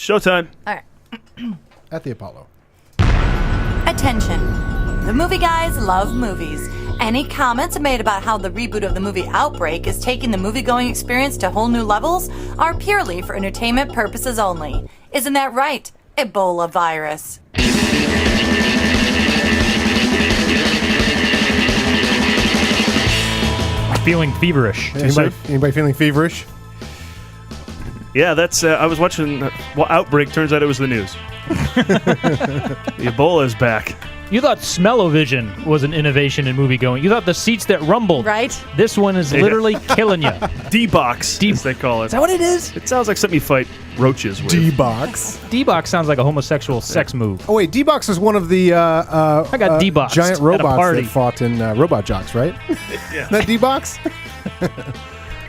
Showtime. All right. At the Apollo. Attention. The movie guys love movies. Any comments made about how the reboot of the movie Outbreak is taking the movie-going experience to whole new levels are purely for entertainment purposes only. Isn't that right, Ebola virus? Feeling feverish. Anybody feeling feverish? Yeah, that's. I was watching. Outbreak. Turns out it was the news. The Ebola is back. You thought smell-o-vision was an innovation in movie going. You thought the seats that rumbled. Right. This one is literally killing you. D-box, as they call it. Is that what it is? It sounds like something you fight roaches with. D-box. D-box sounds like a homosexual sex move. Oh, wait. D-box is one of the I got D-boxed giant at a robots party. that fought in Robot Jocks, right? Yeah. That D-box?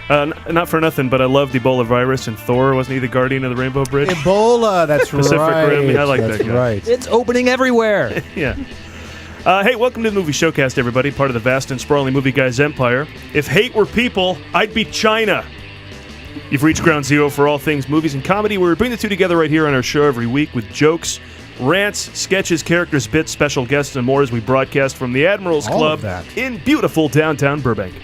Not for nothing, but I loved Ebola virus, and Thor, wasn't he the guardian of the Rainbow Bridge? Ebola, that's Pacific right. Rim, I like that's that guy. right. It's opening everywhere. Yeah. Hey, welcome to the Movie Showcast, everybody, part of the vast and sprawling Movie Guys empire. If hate were people, I'd be China. You've reached ground zero for all things movies and comedy, where we bring the two together right here on our show every week with jokes, rants, sketches, characters, bits, special guests, and more as we broadcast from the Admirals All Club of that. in beautiful downtown Burbank.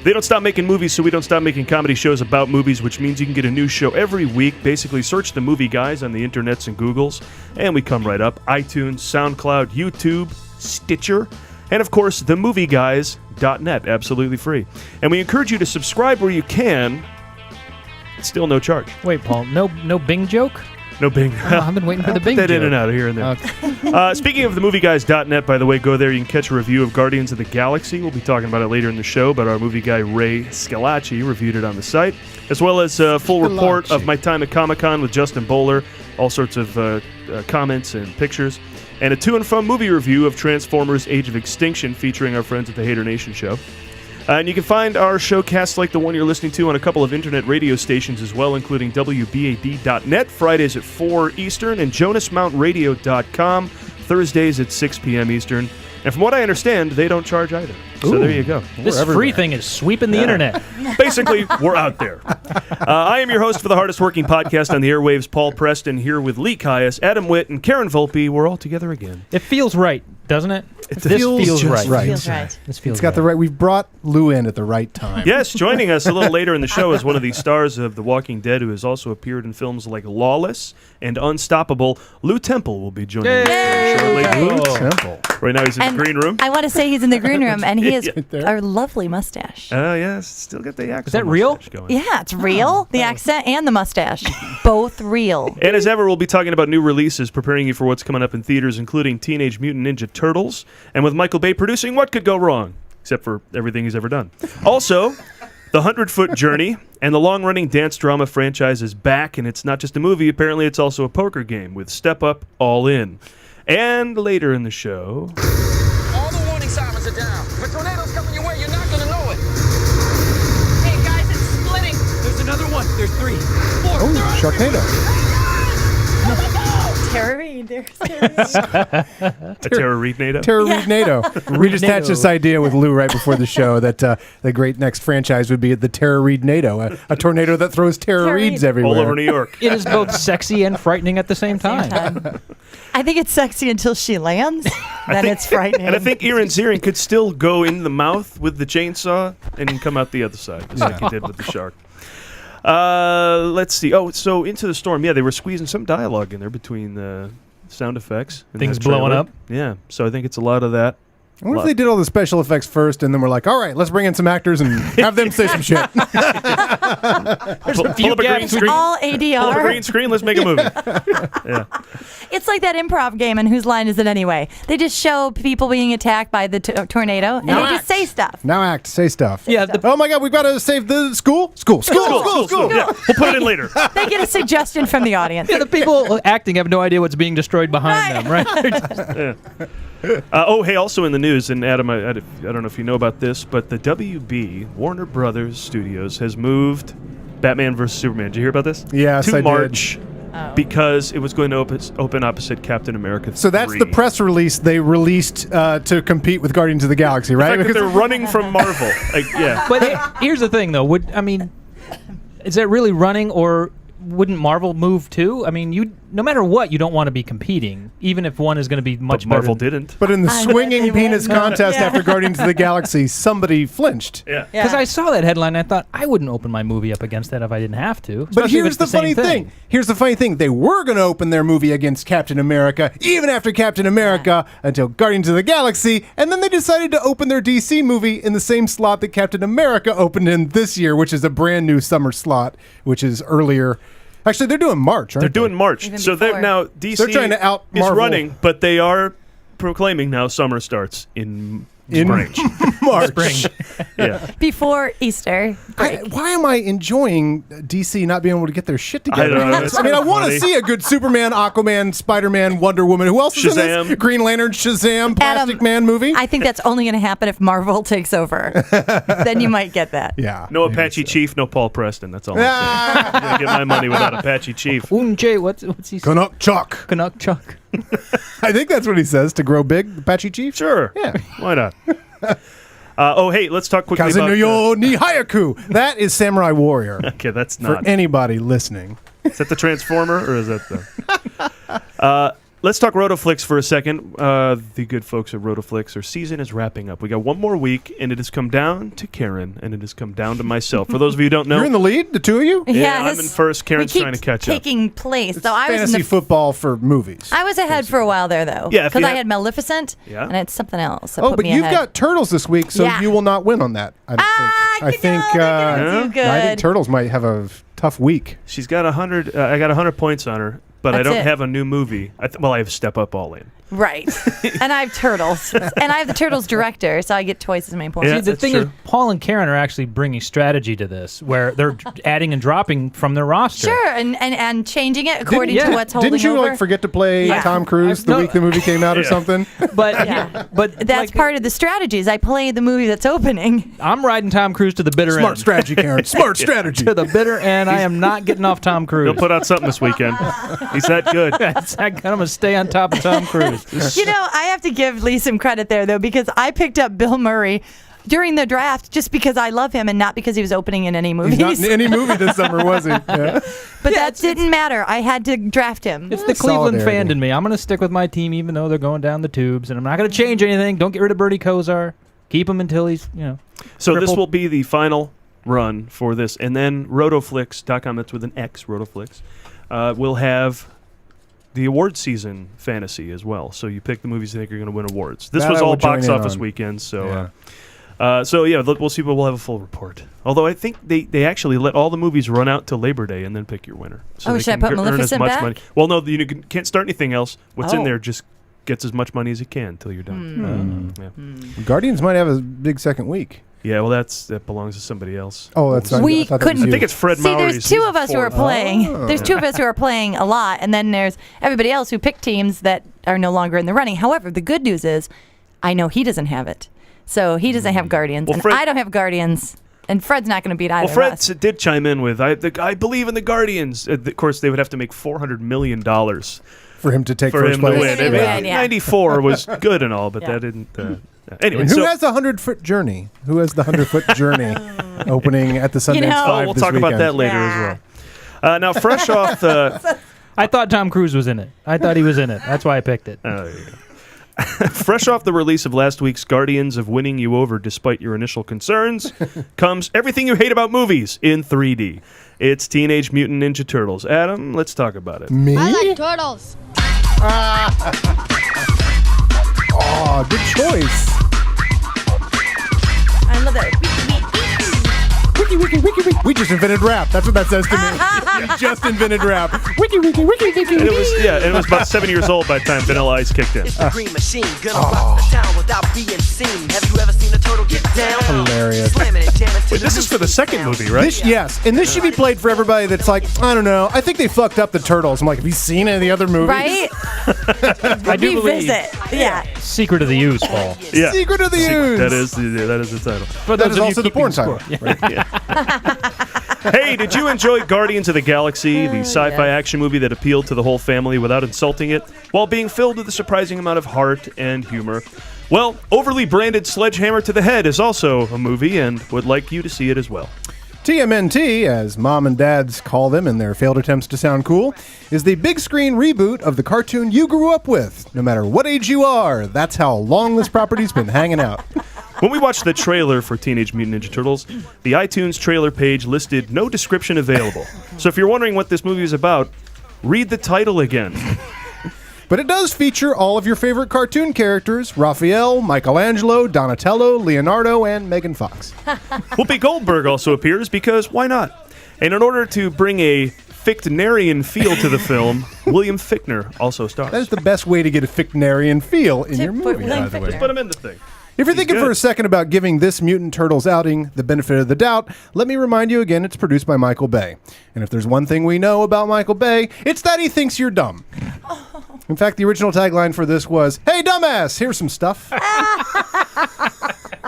They don't stop making movies, so we don't stop making comedy shows about movies, which means you can get a new show every week. Basically, search the Movie Guys on the internets and Googles, and we come right up. iTunes, SoundCloud, YouTube, Stitcher, and of course, themovieguys.net, absolutely free. And we encourage you to subscribe where you can. It's still no charge. Wait, Paul, no Bing joke? No Bing. Oh, I've been waiting for the Bing Put that joke. in and out of here and there. Okay. Speaking of themovieguys.net, by the way, go there. You can catch a review of Guardians of the Galaxy. We'll be talking about it later in the show, but our movie guy Ray Scalacci reviewed it on the site, as well as a full report of my time at Comic-Con with Justin Bowler, all sorts of comments and pictures, and a to and from movie review of Transformers Age of Extinction featuring our friends at the Hater Nation show. And you can find our showcasts like the one you're listening to on a couple of internet radio stations as well, including WBAD.net, Fridays at 4 Eastern, and JonasMountRadio.com, Thursdays at 6 p.m. Eastern. And from what I understand, they don't charge either. So there you go. This free thing is sweeping the internet. Basically, we're out there. I am your host for the hardest working podcast on the airwaves, Paul Preston, here with Lee Caius, Adam Witt, and Karen Volpe. We're all together again. It feels right, doesn't it? This feels just right. Feels right. This feels It's got the right. We've brought Lew in at the right time. Yes, joining us a little later in the show is one of the stars of The Walking Dead, who has also appeared in films like Lawless and Unstoppable. Lew Temple will be joining us shortly. Lew Temple. Right now he's in the green room. I want to say he's in the green room, and he has Right there. a lovely mustache. Oh, yes. Still got the accent. Is that real? Going. Yeah, it's real. The accent and the mustache. Both real. And as ever, we'll be talking about new releases, preparing you for what's coming up in theaters, including Teenage Mutant Ninja Turtles. And with Michael Bay producing, what could go wrong? Except for everything he's ever done. Also, The 100-Foot Journey and the long-running dance drama franchise is back, and it's not just a movie. Apparently, it's also a poker game with Step Up, All In. And later in the show... All the warning sirens are down. If a tornado's coming your way, you're not gonna know it. Hey guys, it's splitting. There's another one. There's 3, 4. Oh, Sharknado. Tara Reid. A Tara Reid-nado? Tara Reid-nado. We just hatched this idea with Lew right before the show that the great next franchise would be the Tara Reid-nado, a tornado that throws Tara Tara Reids Reid. everywhere. All over New York. It is both sexy and frightening at the same time. I think it's sexy until she lands. Then it's frightening. And I think Ian Ziering could still go in the mouth with the chainsaw and come out the other side, just like he did with the shark. Let's see. Oh, so Into the Storm. Yeah, they were squeezing some dialogue in there between the sound effects. in Things that trailer. blowing up. Yeah, so I think it's a lot of that. I wonder if they did all the special effects first, and then we're like, all right, let's bring in some actors and have them say some shit. Pull up a green it's screen. all Pull up a ADR. green screen. Let's make a movie. Yeah. It's like that improv game, and whose line is it anyway? They just show people being attacked by the tornado, and they just say stuff. Now act, say stuff. Yeah, Oh my God, we've got to save the school. School. Yeah, we'll put it in later. They get a suggestion from the audience. the people acting have no idea what's being destroyed behind them, right? Hey, also in the news, and Adam, I don't know if you know about this, but the WB, Warner Brothers Studios, has moved Batman vs. Superman. Did you hear about this? Yes, to I did. March. Because it was going to open opposite Captain America 3. So that's the press release they released to compete with Guardians of the Galaxy, right? The fact that they're running from Marvel. Yeah. But here's the thing, though. Is that really running, or wouldn't Marvel move too? I mean, no matter what, you don't want to be competing, even if one is going to be much better. Marvel didn't. But in the swinging penis wouldn't. contest Yeah. after Guardians of the Galaxy, somebody flinched. Yeah. Because I saw that headline, and I thought I wouldn't open my movie up against that if I didn't have to. But especially if here's it's the funny same thing. Here's the funny thing. They were going to open their movie against Captain America, even after Captain America, until Guardians of the Galaxy, and then they decided to open their DC movie in the same slot that Captain America opened in this year, which is a brand new summer slot, which is earlier. Actually, they're doing March, aren't They're they? doing March. Even So before. now DC They're trying to out is Marvel. running, but they are proclaiming now summer starts in spring. March. Yeah. Before Easter break. Why am I enjoying DC not being able to get their shit together? I don't know. It's I mean, I kinda want to funny. see a good Superman, Aquaman, Spider-Man, Wonder Woman. Who else is in Shazam. this? Green Lantern, Shazam, Plastic Adam, Man movie. I think that's only going to happen if Marvel takes over. Then you might get that. Yeah. No maybe Apache so. Chief, no Paul Preston. That's all I'm saying. I'm gonna get my money without Apache Chief. Unjay, what's he saying? Canuck Chuck. Canuck Chuck. I think that's what he says to grow big, Apache Chief. Sure. Yeah. Why not? Hey, let's talk quickly about... Kazunoyo ni Hayaku. That is Samurai Warrior. Okay, that's For not... anybody listening. Is that the Transformer, or is that the... Let's talk Rotoflix for a second. The good folks at Rotoflix, our season is wrapping up. We got one more week, and it has come down to Karen, and it has come down to myself. For those of you who don't know... You're in the lead, the two of you? Yeah, I'm Yes. in first. Karen's We keep trying to catch up. taking place. So I was in Fantasy the football for movies. I was ahead for a while there, though. Yeah, if because you I have- had Maleficent, Yeah. and it's something else. That Oh, put but me you've ahead. got Turtles this week, so Yeah. you will not win on that. I don't think. I think. Too good. I think Turtles might have a tough week. She's got 100... I got 100 points on her, but I That's don't it. have a new movie. I have Step Up All In. Right. And I have Turtles. And I have the Turtles director, so I get twice as many points. Yeah. See, the that's thing true. is, Paul and Karen are actually bringing strategy to this, where they're adding and dropping from their roster. Sure, and changing it according Didn't- to yeah. what's holding Didn't you over. like forget to play Yeah. Tom Cruise the No. week the movie came out or Yeah. something? But Yeah. but That's like, part of the strategies. I play the movie that's opening. I'm riding Tom Cruise to the bitter Smart end. strategy, Karen. Smart strategy. To the bitter end. I am not getting off Tom Cruise. He'll put out something this weekend. He's that good. I'm gonna stay on top of Tom Cruise. You know, I have to give Lee some credit there, though, because I picked up Bill Murray during the draft just because I love him and not because he was opening in any movies. He's not in any movie this summer, was he? Yeah. But that didn't matter. I had to draft him. It's the Cleveland Solidarity. fan in me. I'm going to stick with my team even though they're going down the tubes, and I'm not going to change anything. Don't get rid of Bertie Kosar. Keep him until he's, So this crippled. will be the final run for this. And then Rotoflix.com, that's with an X, Rotoflix, will have the award season fantasy as well. So you pick the movies you think are going to win awards. This That was I all will join box in office on. weekend. So, Yeah. we'll see, but we'll have a full report. Although I think they actually let all the movies run out till Labor Day and then pick your winner. So Oh, they should I can put earn as Maleficent much back? money. Well, no, you can't start anything else. What's in Oh. there just gets as much money as it can until you're done. Yeah. Guardians might have a big second week. Yeah, well, that belongs to somebody else. Oh, that's not. We I thought that was couldn't- I you. think it's Fred See, Mowry's. there's two of us who are playing. Oh. There's two of us who are playing a lot, and then there's everybody else who picked teams that are no longer in the running. However, the good news is, I know he doesn't have it, so he doesn't have Guardians, Well, and Fred- I don't have Guardians, and Fred's not going to beat either Well, Fred of us. did chime in with, I believe in the Guardians. Of course, they would have to make $400 million for him to take for first him to place. win. For him to win, yeah. 94 was good and all, but Yeah. that didn't... anyway, And who so has the 100-foot journey? Who has the 100-foot journey opening at the Sundance know- 5 we'll this talk about weekend? that later as well. Now, fresh off the... I thought Tom Cruise was in it. I thought he was in it. That's why I picked it. there you go. Fresh off the release of last week's Guardians of Winning You Over Despite Your Initial Concerns comes Everything You Hate About Movies in 3D. It's Teenage Mutant Ninja Turtles. Adam, let's talk about it. Me? I like turtles. Oh, good choice. I love that. Wiki, wiki, wiki, wiki. We just invented rap. That's what that says to me. We just invented rap. Wiki, wiki, wiki, wiki. And it was about 7 years old by the time Vanilla Ice kicked in. It's the green machine, gonna rock the town without being seen. Have you ever seen a turtle get down? Hilarious. Slamming and jamming to Wait, this is for the second movie, right? Yes, and this should be played for everybody that's like, I don't know, I think they fucked up the Turtles. I'm like, have you seen any of the other movies? Right? I do believe Revisit. Yeah. Secret of the Ooze, Paul. Yeah. Secret of the Ooze. That is the title. For That those is of you also the keeping porn score. title. Hey, did you enjoy Guardians of the Galaxy, the sci-fi action movie that appealed to the whole family without insulting it, while being filled with a surprising amount of heart and humor? Well, overly branded Sledgehammer to the Head is also a movie and would like you to see it as well. TMNT, as mom and dads call them in their failed attempts to sound cool, is the big screen reboot of the cartoon you grew up with. No matter what age you are, that's how long this property's been hanging out. When we watched the trailer for Teenage Mutant Ninja Turtles, the iTunes trailer page listed no description available. So if you're wondering what this movie is about, read the title again. But it does feature all of your favorite cartoon characters: Raphael, Michelangelo, Donatello, Leonardo, and Megan Fox. Whoopi Goldberg also appears because why not? And in order to bring a Fictionarian feel to the film, William Fichtner also stars. That is the best way to get a Fictionarian feel in your movie, by the way. Just put him in the thing. If you're thinking good. for a second about giving this Mutant Turtles outing the benefit of the doubt, let me remind you again, it's produced by Michael Bay. And if there's one thing we know about Michael Bay, it's that he thinks you're dumb. In fact, the original tagline for this was, "Hey, dumbass, here's some stuff."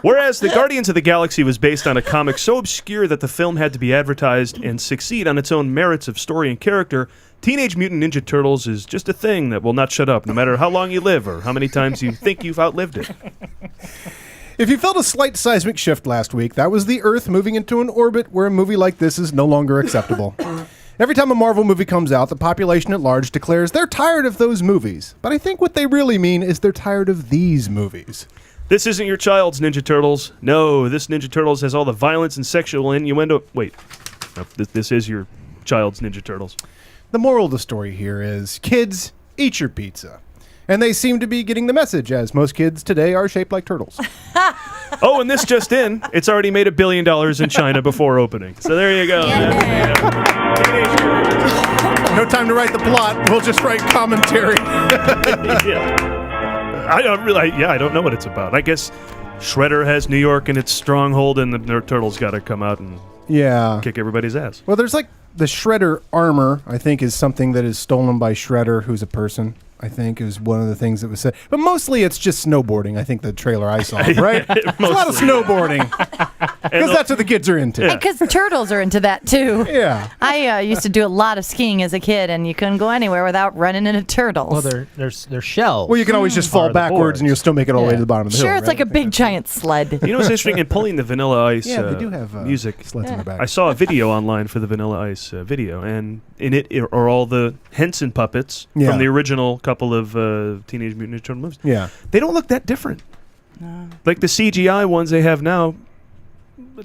Whereas the Guardians of the Galaxy was based on a comic so obscure that the film had to be advertised and succeed on its own merits of story and character, Teenage Mutant Ninja Turtles is just a thing that will not shut up, no matter how long you live or how many times you think you've outlived it. If you felt a slight seismic shift last week, that was the Earth moving into an orbit where a movie like this is no longer acceptable. Every time a Marvel movie comes out, the population at large declares they're tired of those movies. But I think what they really mean is they're tired of these movies. This isn't your child's Ninja Turtles. No, this Ninja Turtles has all the violence and sexual innuendo. Wait, no, this is your child's Ninja Turtles. The moral of the story here is, kids, eat your pizza. And they seem to be getting the message, as most kids today are shaped like turtles. Oh, and this just in, it's already made $1 billion in China before opening. So there you go. No time to write the plot. We'll just write commentary. Yeah. I don't know what it's about. I guess Shredder has New York in its stronghold, and the Turtles got to come out and kick everybody's ass. Well, there's like the Shredder armor, I think, is something that is stolen by Shredder, who's a person. I think is one of the things that was said. But mostly it's just snowboarding, I think the trailer I saw, right? There's a lot of snowboarding. Because that's what the kids are into. Because turtles are into that, too. Yeah. I used to do a lot of skiing as a kid, and you couldn't go anywhere without running into turtles. Well, they're shells. Well, you can always just fall backwards and you'll still make it all the way to the bottom of the hill. Sure, it's right? like a big giant sled. You know what's interesting? In pulling the Vanilla Ice they do have music, sleds in the back. I saw a video online for the Vanilla Ice video, and in it are all the Henson puppets from the original couple of Teenage Mutant Ninja Turtle movies. Yeah. They don't look that different. No. Like the CGI ones they have now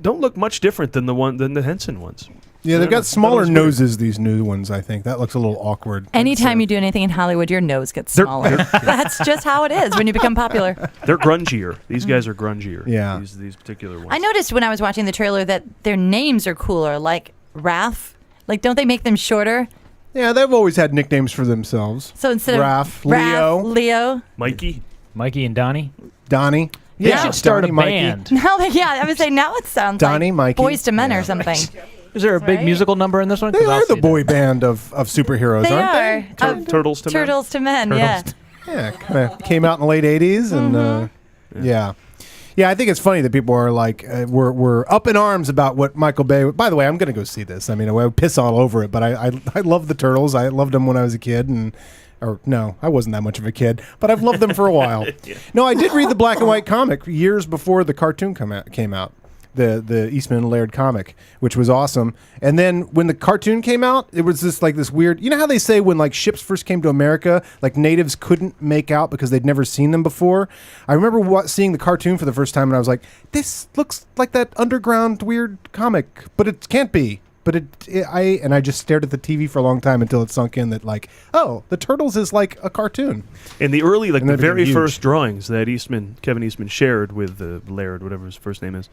don't look much different than the Henson ones. Yeah, they've got smaller noses, these new ones, I think. That looks a little awkward. Anytime you do anything in Hollywood, your nose gets smaller. That's just how it is when you become popular. They're grungier. These guys are grungier. Yeah. These particular ones. I noticed when I was watching the trailer that their names are cooler, like Raph. Like, don't they make them shorter? Yeah, they've always had nicknames for themselves. So instead Raph, of Leo, Mikey and Donnie. Donnie. They Yeah, should start Donnie, a Mikey. band. now I would say now it sounds Donnie, like Mikey. Boys to Men or something. Is there a big musical number in this one? They 'Cause I'll are the see boy band of superheroes, They aren't are. they? Turtles to Men. Turtles to Men, yeah. Yeah, kind of came out in the late 80s. And yeah. I think it's funny that people are like, we're up in arms about what Michael Bay. By the way, I'm going to go see this. I mean, I would piss all over it, but I love the Turtles. I loved them when I was a kid, or no, I wasn't that much of a kid, but I've loved them for a while. No, I did read the black and white comic years before the cartoon came out. The Eastman and Laird comic, which was awesome. And then when the cartoon came out, it was this weird, you know how they say when like ships first came to America, like natives couldn't make out because they'd never seen them before. I remember seeing the cartoon for the first time and I was like, this looks like that underground weird comic, but it can't be. But I just stared at the TV for a long time until it sunk in that like, oh, the Turtles is like a cartoon. In the early, like And the that became very huge. first drawings that Kevin Eastman shared with Laird, whatever his first name is,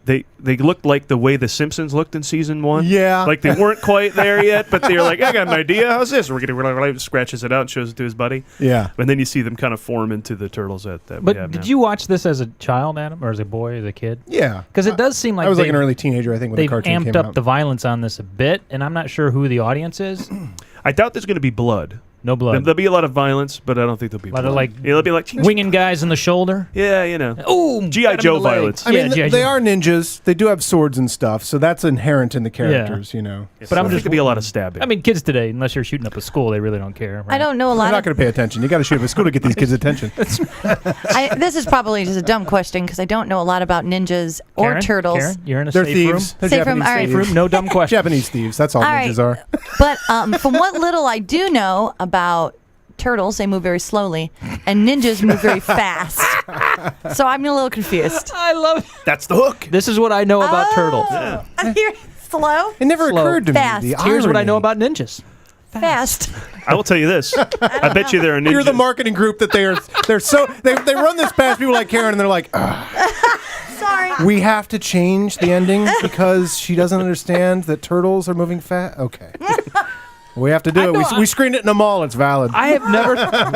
they looked like the way the Simpsons looked in season 1. Yeah. Like they weren't quite there yet, but they're like, I got an idea. How's this? We're gonna scratches it out and shows it to his buddy. Yeah. And then you see them kind of form into the Turtles that we But have did now. you watch this as a child, Adam, or as a boy, as a kid? Yeah. Because it does seem like I was like they've- an early teenager, I think, when the They've cartoon amped came up out. the violence on this a bit, and I'm not sure who the audience is. I doubt there's going to be blood. No blood. There'll be a lot of violence, but I don't think there'll be A lot blood. of, like, It'll be like winging guys in the shoulder. Yeah, you know. Ooh, G.I. Joe violence. I mean, Yeah, they are ninjas. They do have swords and stuff, so that's inherent in the characters, you know. But I'm I think just there'll be a lot of stabbing. I mean, kids today, unless you're shooting up a school, they really don't care. Right? I don't know a They're lot not of. going to pay attention. You got to shoot up a school to get these kids' attention. This is probably just a dumb question because I don't know a lot about ninjas or Karen? turtles. Karen, you're in a They're safe thieves. room. They're Safe room, Japanese all right. thieves. Safe room, no dumb question. Japanese thieves. That's all All ninjas right. are. But from what little I do know about turtles, they move very slowly, and ninjas move very fast. So I'm a little confused. I love it. That's the hook. This is what I know about turtles. You're slow, It never Slow. occurred to Fast. me. The Here's what I irony. know about ninjas. fast. I will tell you this. I bet you there are ninjas. You're the marketing group that they're so they run this past people like Karen and they're like, Sorry. we have to change the ending because she doesn't understand that turtles are moving fast. Okay. We have to do it. We screened it in a mall. It's valid. I have never,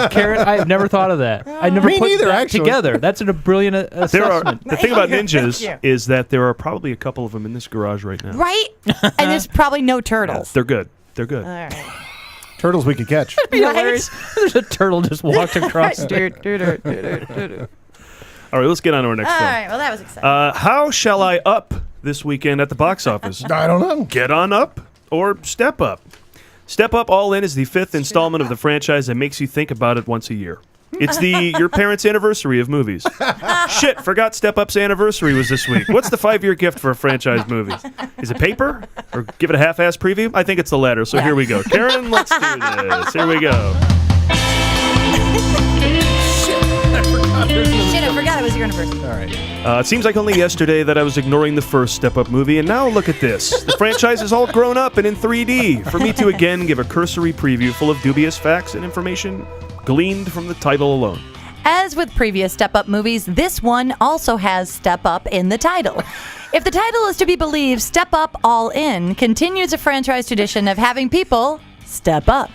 Karen. I have never thought of that. I never Me put neither, that actually. together. That's a brilliant There are, assessment. the thing about Thank ninjas you. is that there are probably a couple of them in this garage right now. Right? And there's probably no turtles. They're good. They're good. All right. Turtles we could catch. It'd be hilarious. There's a turtle just walked across. All right, let's get on to our next All film. right. Well, that was exciting. How shall I up this weekend at the box office? I don't know. Get on up or step up? Step Up All In is the fifth installment of the franchise that makes you think about it once a year. It's your parents' anniversary of movies. Shit, forgot Step Up's anniversary was this week. What's the 5-year gift for a franchise movie? Is it paper? Or give it a half-ass preview? I think it's the latter, so here we go. Karen, let's do this. Here we go. Shit, I forgot it was your anniversary. All right. It seems like only yesterday that I was ignoring the first Step Up movie, and now look at this. The franchise is all grown up and in 3D. For me to again give a cursory preview full of dubious facts and information gleaned from the title alone. As with previous Step Up movies, this one also has Step Up in the title. If the title is to be believed, Step Up All In continues a franchise tradition of having people step up.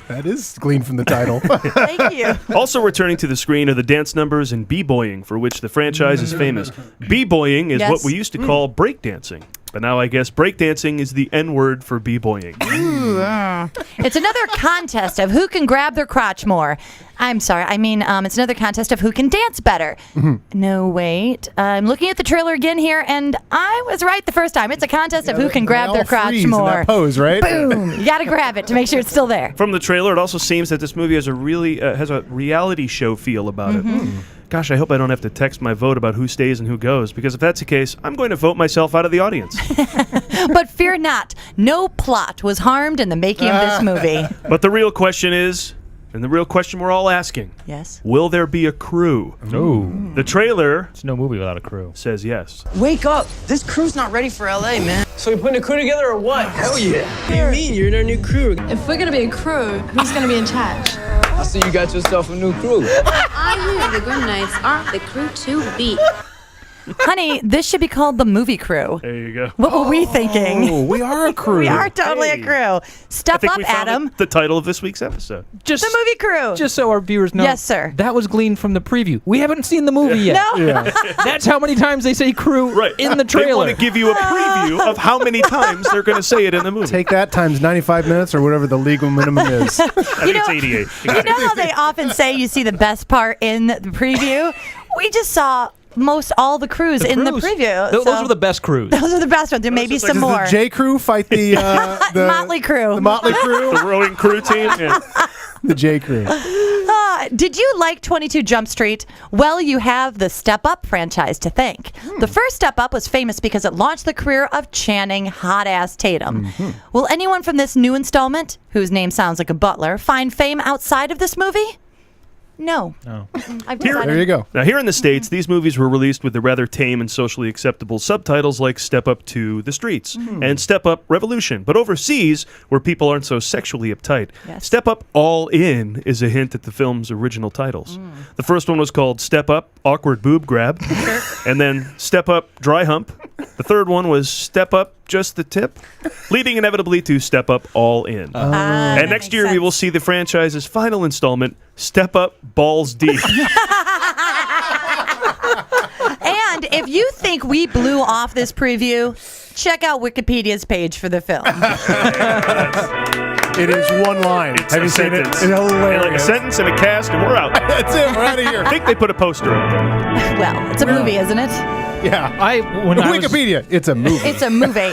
That is gleaned from the title. Thank you. Also returning to the screen are the dance numbers and b-boying, for which the franchise is famous. B-boying is Yes. what we used to call breakdancing, but now I guess breakdancing is the N-word for b-boying. It's another contest of who can grab their crotch more. I'm sorry. I mean, it's another contest of who can dance better. No, wait. I'm looking at the trailer again here, and I was right the first time. It's a contest of who can grab their crotch freeze in more. that pose, right? Boom! You got to grab it to make sure it's still there. From the trailer, it also seems that this movie has a reality show feel about it. Gosh, I hope I don't have to text my vote about who stays and who goes, because if that's the case, I'm going to vote myself out of the audience. But fear not, no plot was harmed in the making of this movie. But the real question is, and the real question we're all asking, Yes. will there be a crew? Ooh. The trailer It's no movie without a crew. says yes. Wake up! This crew's not ready for LA, man. So you putting a crew together or what? Hell yeah! What do you mean? You're in our new crew. If we're gonna be a crew, who's gonna be in charge? I see you got yourself a new crew. I hear the good nights aren't the crew to beat. Honey, this should be called the movie crew. There you go. What were we thinking? Oh, we are a crew. We are totally Hey. a crew. I Step think up, we found Adam. the title of this week's episode. Just The movie crew. Just so our viewers know. Yes, sir. That was gleaned from the preview. We haven't seen the movie yet. No. That's how many times they say crew Right. in the They trailer. want to give you a preview of how many times they're going to say it in the movie. Take that times 95 minutes or whatever the legal minimum is. I think it's 88. You know how they often say you see the best part in the preview? We just saw most all the crews in the Crews. preview. Those so were the best crews. those are the best ones. There may be just like- some Does more. the J Crew fight the Motley Crew. The Motley Crew. The rowing crew team. Yeah. The J Crew. Did you like 22 Jump Street? Well, you have the Step Up franchise to thank. The first Step Up was famous because it launched the career of Channing Hot-Ass Tatum. Will anyone from this new installment, whose name sounds like a butler, find fame outside of this movie? No. I've decided. There you go. Now, here in the States, these movies were released with the rather tame and socially acceptable subtitles like Step Up to the Streets and Step Up Revolution. But overseas, where people aren't so sexually uptight, Yes. Step Up All In is a hint at the film's original titles. The first one was called Step Up Awkward Boob Grab, and then Step Up Dry Hump. The third one was Step Up Just the Tip, leading inevitably to Step Up All In. And next year, we will see the franchise's final installment, Step Up Balls Deep. And if you think we blew off this preview, check out Wikipedia's page for the film. It is one line. It's Have a you seen it? sentence. It's hilarious. Like a sentence and a cast, and we're out. That's it. We're out of here. I think they put a poster up. Well, it's a movie, isn't it? Yeah. When I was- Wikipedia. It's a movie. It's a movie.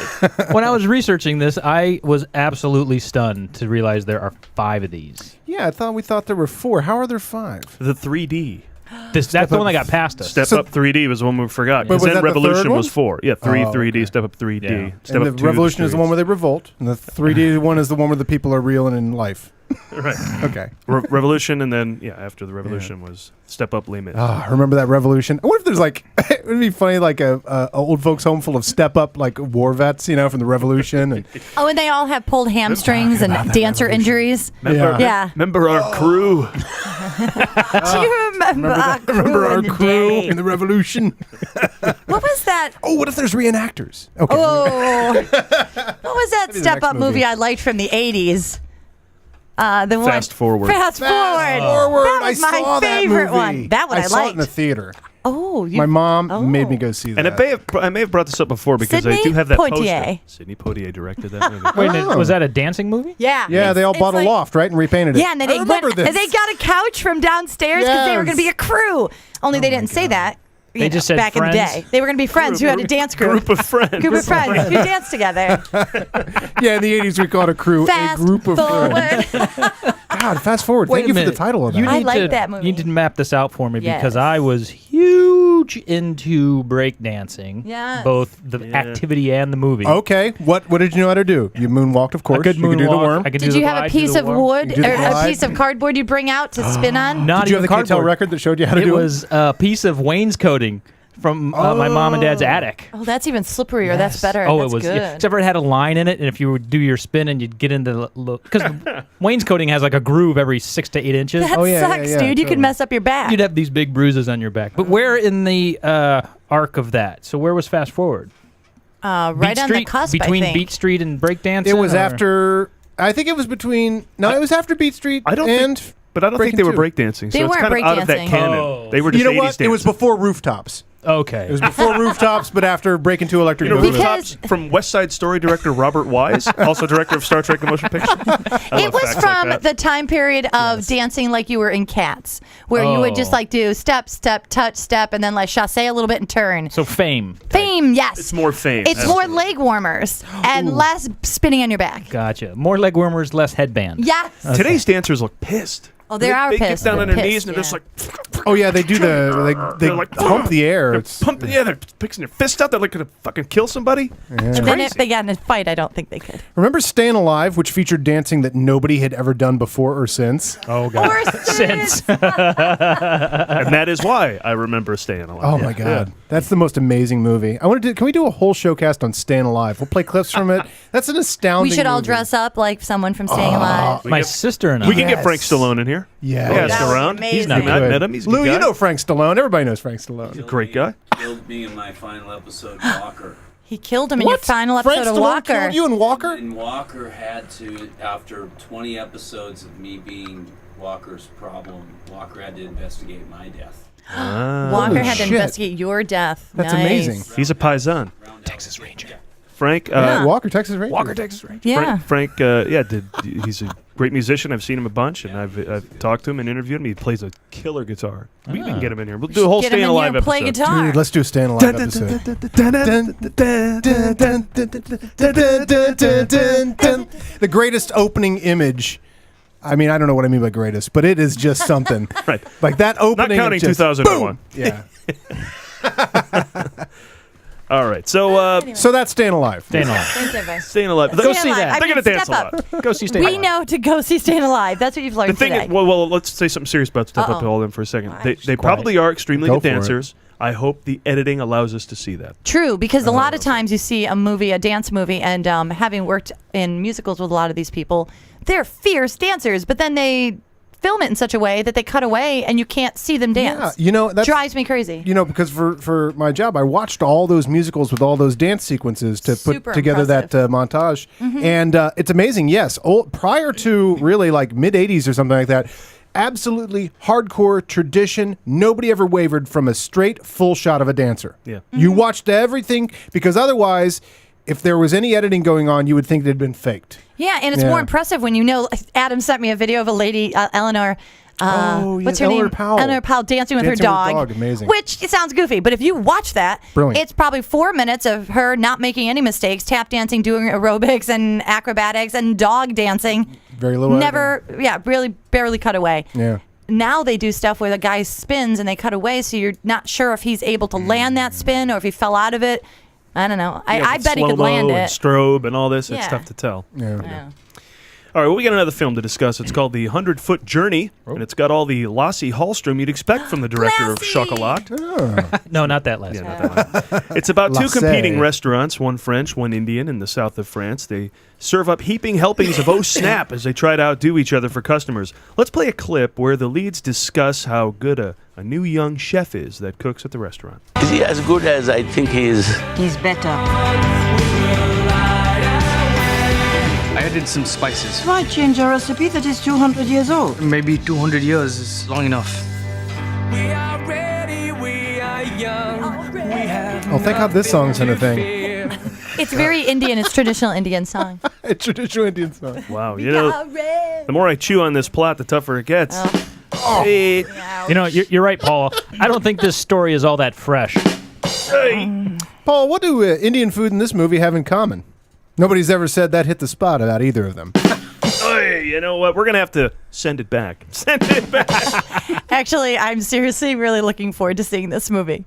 when I was researching this, I was absolutely stunned to realize there are 5 of these. Yeah, we thought there were 4. How are there 5? The 3D. That's the one that got past us. Step Up 3D was the one we forgot. But Because was then that the third Revolution one? was 4. Yeah, 3 Oh, 3D, okay. Step Up 3D. Yeah. Step And Up the 2 Revolution is the one where streets. they revolt, and the 3D one is the one where the people are real and in life. Right. Okay. Revolution, and then, after the Revolution was Step Up Limit. Remember that Revolution? I wonder if there's it would be funny, like a old folks' home full of step-up, like war vets, from the Revolution. And Oh, and they all have pulled hamstrings and dancer injuries. Yeah. Remember our crew. Do you remember our crew, remember our in the crew day? in the Revolution? What was that? Oh, what if there's reenactors? Okay. Oh, what was that the step next up movie movie. I liked from the 80s? The one Fast Forward. Fast Forward. Forward. That was I my saw favorite that movie. one. That one I saw it in liked. the theater. Oh, My mom made me go see that. And I may have brought this up before because I Sidney do have that Poitier. poster. Sidney Poitier directed that movie. Wait, was that a dancing movie? Yeah. Yeah, they all It's bought a like- loft, right, and repainted it. Yeah, and then I they remember went, this. and they got a couch from downstairs because they were going to be Yes. a crew. Only they didn't say that. They just said back in the friends? day. They were going to be friends who had a dance group. Group of friends. Group of friends who danced together. Yeah, in the 80s we called a crew Fast a group of friends. forward. God, Fast Forward. Wait Thank a you for minute. the title of that. You I need like to- that movie. You need to map this out for me because Yes. I was huge into breakdancing. Yes. Both the activity and the movie. Okay, what did you know how to do? You moonwalked, of course. I could you could do the moonwalk. worm. I could Did do you the have a glide, do piece the of worm. wood You do or the a glide. piece of cardboard you'd bring out to spin on? Not Did you have even the K-Tel cardboard. record that showed you how to It do was a piece of wainscoting from my mom and dad's attic. Oh, that's even slipperier. That's better. Oh, that's it was. good. Yeah. Except for it had a line in it, and if you would do your spin and you'd get into because wainscoting has like a groove every 6 to 8 inches. That Oh, yeah, yeah, sucks, yeah, dude. You could totally. mess up your back. You'd have these big bruises on your back. But where in the arc of that? So where was Fast Forward? right Beat on Street, the cusp, between I think. Beat Street and breakdancing. It was or- after. I think it was between. No, it was after Beat Street. I don't and think, but I don't think Breaking they were Two. breakdancing. So They it's weren't kind of out of that breakdancing. canon. Oh. They were just You know 80s what? It was dancing. before Rooftops. Okay. It was before Rooftops, but after Breaking Two Electric You know, Boogaloo. Because- Rooftops from West Side Story director Robert Wise, also director of Star Trek: The Motion Picture. I It love was facts from like that. the time period of dancing like you were in Cats, where you would just Oh. like do step, step, touch, step, and then like chasse a little bit and turn. So Fame. Fame, yes. It's more fame. It's more leg warmers and less spinning on your back. Gotcha. More leg warmers, less headband. Yes. Today's dancers look pissed. Oh, they are They pissed. get down They're on their pissed, knees and they're just yeah. like, Oh yeah, they do they They're like, hump the air. they're It's pumping. Yeah, they're fixing their fist out. They're like gonna fucking kill somebody. It's And then crazy. if they got in a fight, I don't think they could. Remember Staying Alive, which featured dancing that nobody had ever done before or since? Oh god. Or Since. and that is why I remember Staying Alive. Oh my God, that's the most amazing movie. I want to do. Can we do a whole showcast on Staying Alive? We'll play clips from it. That's an astounding. We should all movie. dress up like someone from Staying Alive. My sister and I. We can get Frank Stallone in here. Yeah. We ask That would be around. amazing. He's not Good. met him. He's a Lou, good guy. you know Frank Stallone. Everybody knows Frank Stallone. Great guy. Killed me in my final episode, Walker. He killed him in your final Frank episode of Stallone Walker. killed you in Walker? And Walker had to, after 20 episodes of me being Walker's problem, Walker had to investigate my death. Walker Holy had to shit. investigate your death. That's Nice. amazing. He's a paisan. Texas Ranger. Frank. Walker, Texas Ranger. Walker, Texas Ranger. Yeah. Frank. He's a great musician. I've seen him a bunch, and I've talked to him and interviewed him. He plays a killer guitar. We can get him in here. We'll do a whole Get him Staying in Alive here and play episode. guitar. Dude, let's do a Staying Alive episode. The greatest opening image. I mean, I don't know what I mean by greatest, but it is just something. Right. Like that Not opening. counting of just 2001. boom. Yeah. All right. So So that's Staying Alive. Staying on. Thanks, everybody. Staying Alive. Go Staying see Alive. that. I They're mean, gonna dance a step lot. up. Go see Staying We Alive. know to go see Staying Alive. That's what you've learned The thing today. is, well, let's say something serious about Step Up Uh-oh. to all them for a second. They Quiet. probably are extremely Go good for it. dancers. I hope the editing allows us to see that. True, because a lot of times you see a movie, a dance movie, and having worked in musicals with a lot of these people, they're fierce dancers, but then they film it in such a way that they cut away and you can't see them dance. Yeah, you know, that's drives me crazy. You know, because for my job, I watched all those musicals with all those dance sequences to put Super together that montage, and it's amazing. Yes, prior to really like mid '80s or something like that, absolutely hardcore tradition. Nobody ever wavered from a straight full shot of a dancer. Yeah. You watched everything because otherwise. if there was any editing going on, you would think it had been faked. Yeah, and it's more impressive when you know. Adam sent me a video of a lady, Eleanor. What's her name? Powell. Eleanor Powell dancing with her dog. Amazing. Which it sounds goofy, but if you watch that, Brilliant. it's probably 4 minutes of her not making any mistakes, tap dancing, doing aerobics and acrobatics and dog dancing. Very low. Really barely cut away. Yeah. Now they do stuff where the guy spins and they cut away, so you're not sure if he's able to land that spin or if he fell out of it. I don't know. I bet he could land and it. strobe and all this. It's Yeah. tough to tell. Yeah. All right, well, we got another film to discuss. It's called The 100-Foot Journey, and it's got all the Lassie Hallstrom you'd expect from the director of Chocolat. No, not that last Yeah, one. not that one. It's about two Lassie. competing restaurants, one French, one Indian, in the south of France. They serve up heaping helpings of oh snap as they try to outdo each other for customers. Let's play a clip where the leads discuss how good a new young chef is that cooks at the restaurant. Is he as good as I think he is? He's better. I added some spices. Why change a recipe that is 200 years old? Maybe 200 years is long enough. We are ready, we are young. We have Oh, thank God this song's in a thing. It's very Indian. It's traditional Indian song. A traditional Indian song. Wow, you know, the more I chew on this plot, the tougher it gets. Hey. You know, you're right, Paul. I don't think this story is all that fresh. Paul, what do Indian food and this movie have in common? Nobody's ever said that hit the spot about either of them. Hey, you know what? We're going to have to send it back. Send it back. Actually, I'm seriously really looking forward to seeing this movie.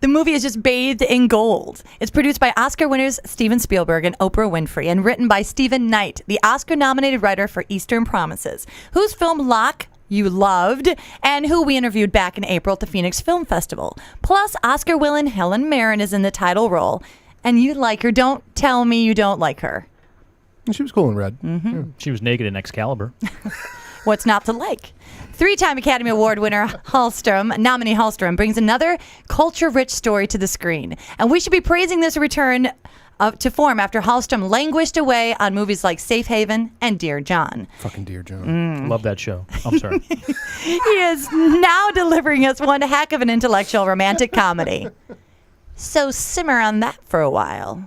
The movie is just bathed in gold. It's produced by Oscar winners Steven Spielberg and Oprah Winfrey and written by Stephen Knight, the Oscar-nominated writer for Eastern Promises, whose film Locke you loved, and who we interviewed back in April at the Phoenix Film Festival. Plus, Oscar-winning Helen Mirren is in the title role. And you like her. Don't tell me you don't like her. She was cool in red. She was naked in Excalibur. What's not to like? 3-time Academy Award winner nominee Hallstrom, brings another culture-rich story to the screen. And we should be praising this return to form after Hallstrom languished away on movies like Safe Haven and Dear John. Fucking Dear John. Love that show. I'm sorry. He is now delivering us one heck of an intellectual romantic comedy. So simmer on that for a while.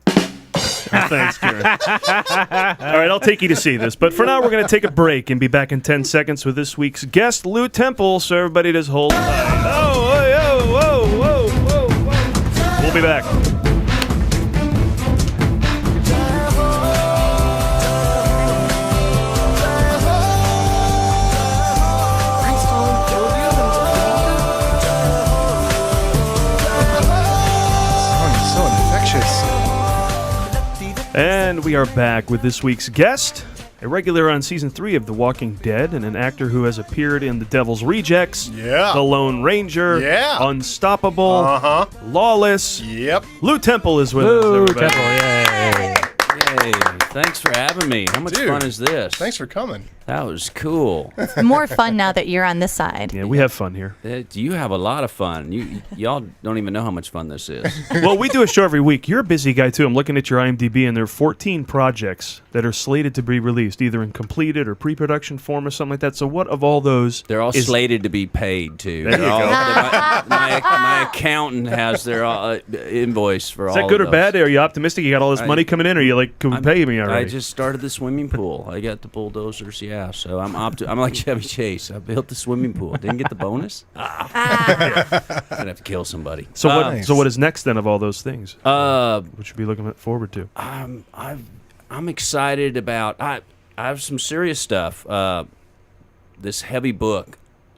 Thanks, Karen. All right, I'll take you to see this. But for now, we're going to take a break and be back in 10 seconds with this week's guest, Lew Temple. So everybody just hold on. Whoa. We'll be back. And we are back with this week's guest, a regular on season 3 of The Walking Dead, and an actor who has appeared in The Devil's Rejects, The Lone Ranger, Unstoppable, Lawless. Lew Temple is with us. Lew Everybody. Temple, yay. Hey, thanks for having me. How much fun is this? Thanks for coming. That was cool. More fun now that you're on this side. Yeah, we have fun here. You have a lot of fun. Y'all don't even know how much fun this is. Well, we do a show every week. You're a busy guy, too. I'm looking at your IMDb, and there are 14 projects that are slated to be released, either in completed or pre-production form or something like that. So what of all those... They're all slated to be paid, too. There you go. My accountant has their invoice for all of those. Is that good or bad? Are you optimistic? You got all this money coming in, or you like, can we pay me already? I just started the swimming pool. I got the bulldozers, so I'm like Chevy Chase. I built the swimming pool. Didn't get the bonus. I'd have to kill somebody. So what is next then of all those things? What should we be looking forward to? I'm excited about. I have some serious stuff. This heavy book,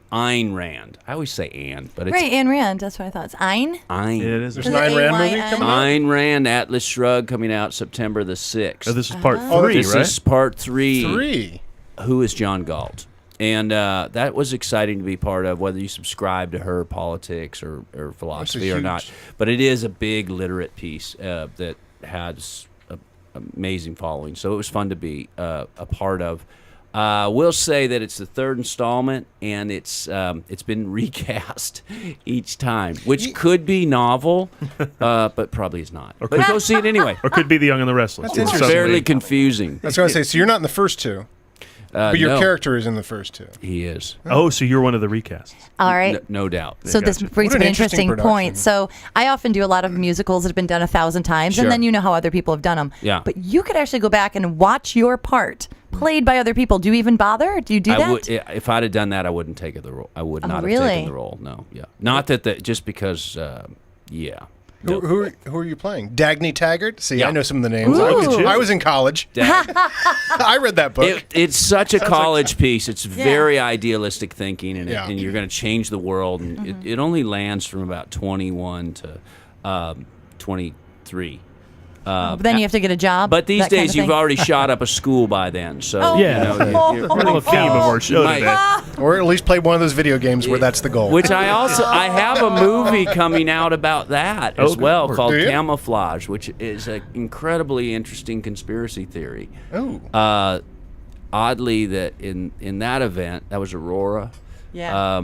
Ayn Rand. I always say Ann, but it's Right, Ayn Rand. That's what I thought. It's Ayn? Ayn. Yeah, it is. There's an Ayn Rand movie coming out? Ayn Rand, Atlas Shrugged, coming out September the 6th. Oh, this is part 3, This right? is part 3. 3. Who is John Galt? And that was exciting to be part of, whether you subscribe to her politics or philosophy or not. But it is a big literate piece that has an amazing following. So it was fun to be a part of. We'll say that it's the 3rd installment, and it's been recast each time, which could be novel, but probably is not. But go see it anyway. Or could be The Young and the Restless. That's interesting. Fairly confusing. I was going to say, so you're not in the first 2. But your no. character is in the first two. He is. Oh, so you're one of the recasts. All right. No doubt. So this brings What up an an interesting interesting point. So I often do a lot of musicals that have been done 1,000 times, Sure. and then you know how other people have done them. Yeah. But you could actually go back and watch your part played by other people. Do you even bother? Do you do that? If I'd have done that, I wouldn't take the role. I would not have really? taken the role. No, yeah. Not that just because, yeah. No. Who are you playing? Dagny Taggart? See, Yeah. I know some of the names. Ooh. I was in collge. I read that book. It's such a college piece. It's very idealistic thinking, and, Yeah. and you're going to change the world. And it only lands from about 21 to 23. But then you have to get a job. But these that kind days, of you've thing. already shot up a school by then. So Oh. Yeah. you know, you're Part of the theme of our show might- today. Or at least play one of those video games where that's the goal. Which I have a movie coming out about that as Okay. well called Do you? Camouflage, which is an incredibly interesting conspiracy theory. Oh. Oddly, that in that event, that was Aurora. Yeah.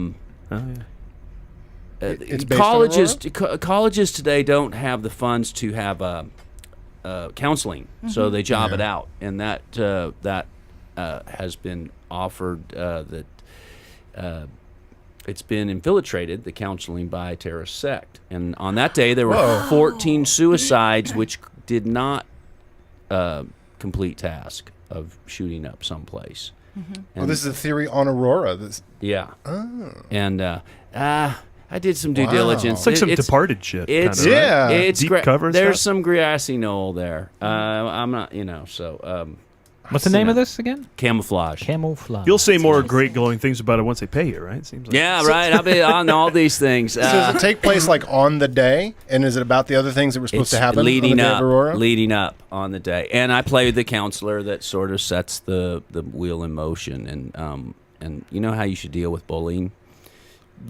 It's based on Colleges today don't have the funds to have counseling, so they job it out, and that has been offered that it's been infiltrated, the counseling, by a terrorist sect. And on that day, there were 14 suicides, which did not complete task of shooting up someplace. Well, this is a theory on Aurora. Yeah. And I did some due diligence. It's like some Departed shit. It's kinda, yeah. right? It's Deep cover There's stuff? some grassy knoll there. I'm not, so. What's the name of this again? Camouflage. Camouflage. You'll say more great glowing things about it once they pay you, right? It seems like. Yeah, right. I'll be on all these things. So does it take place like on the day? And is it about the other things that were supposed to happen leading on the day up, of Aurora? leading up on the day. And I play the counselor that sort of sets the wheel in motion. And you know how you should deal with bullying?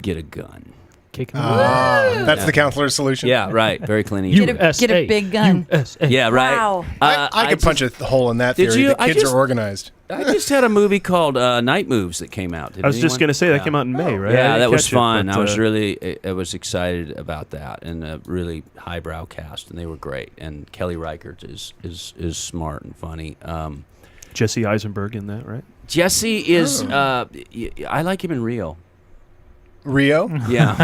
Get a gun. Kick him That's the counselor's solution? Yeah, right. Very Clint Eastwood. Get a big gun. Yeah, right. Wow. I could punch a hole in that Did theory. you? The kids are organized. I just had a movie called Night Moves that came out. I was just going to say that came out in May, right? I Yeah, didn't that was catch it, fun. but, I was excited about that, and a really highbrow cast, and they were great. And Kelly Reichert is smart and funny. Jesse Eisenberg in that, right? Jesse is. I like him in Rio. Rio? Yeah,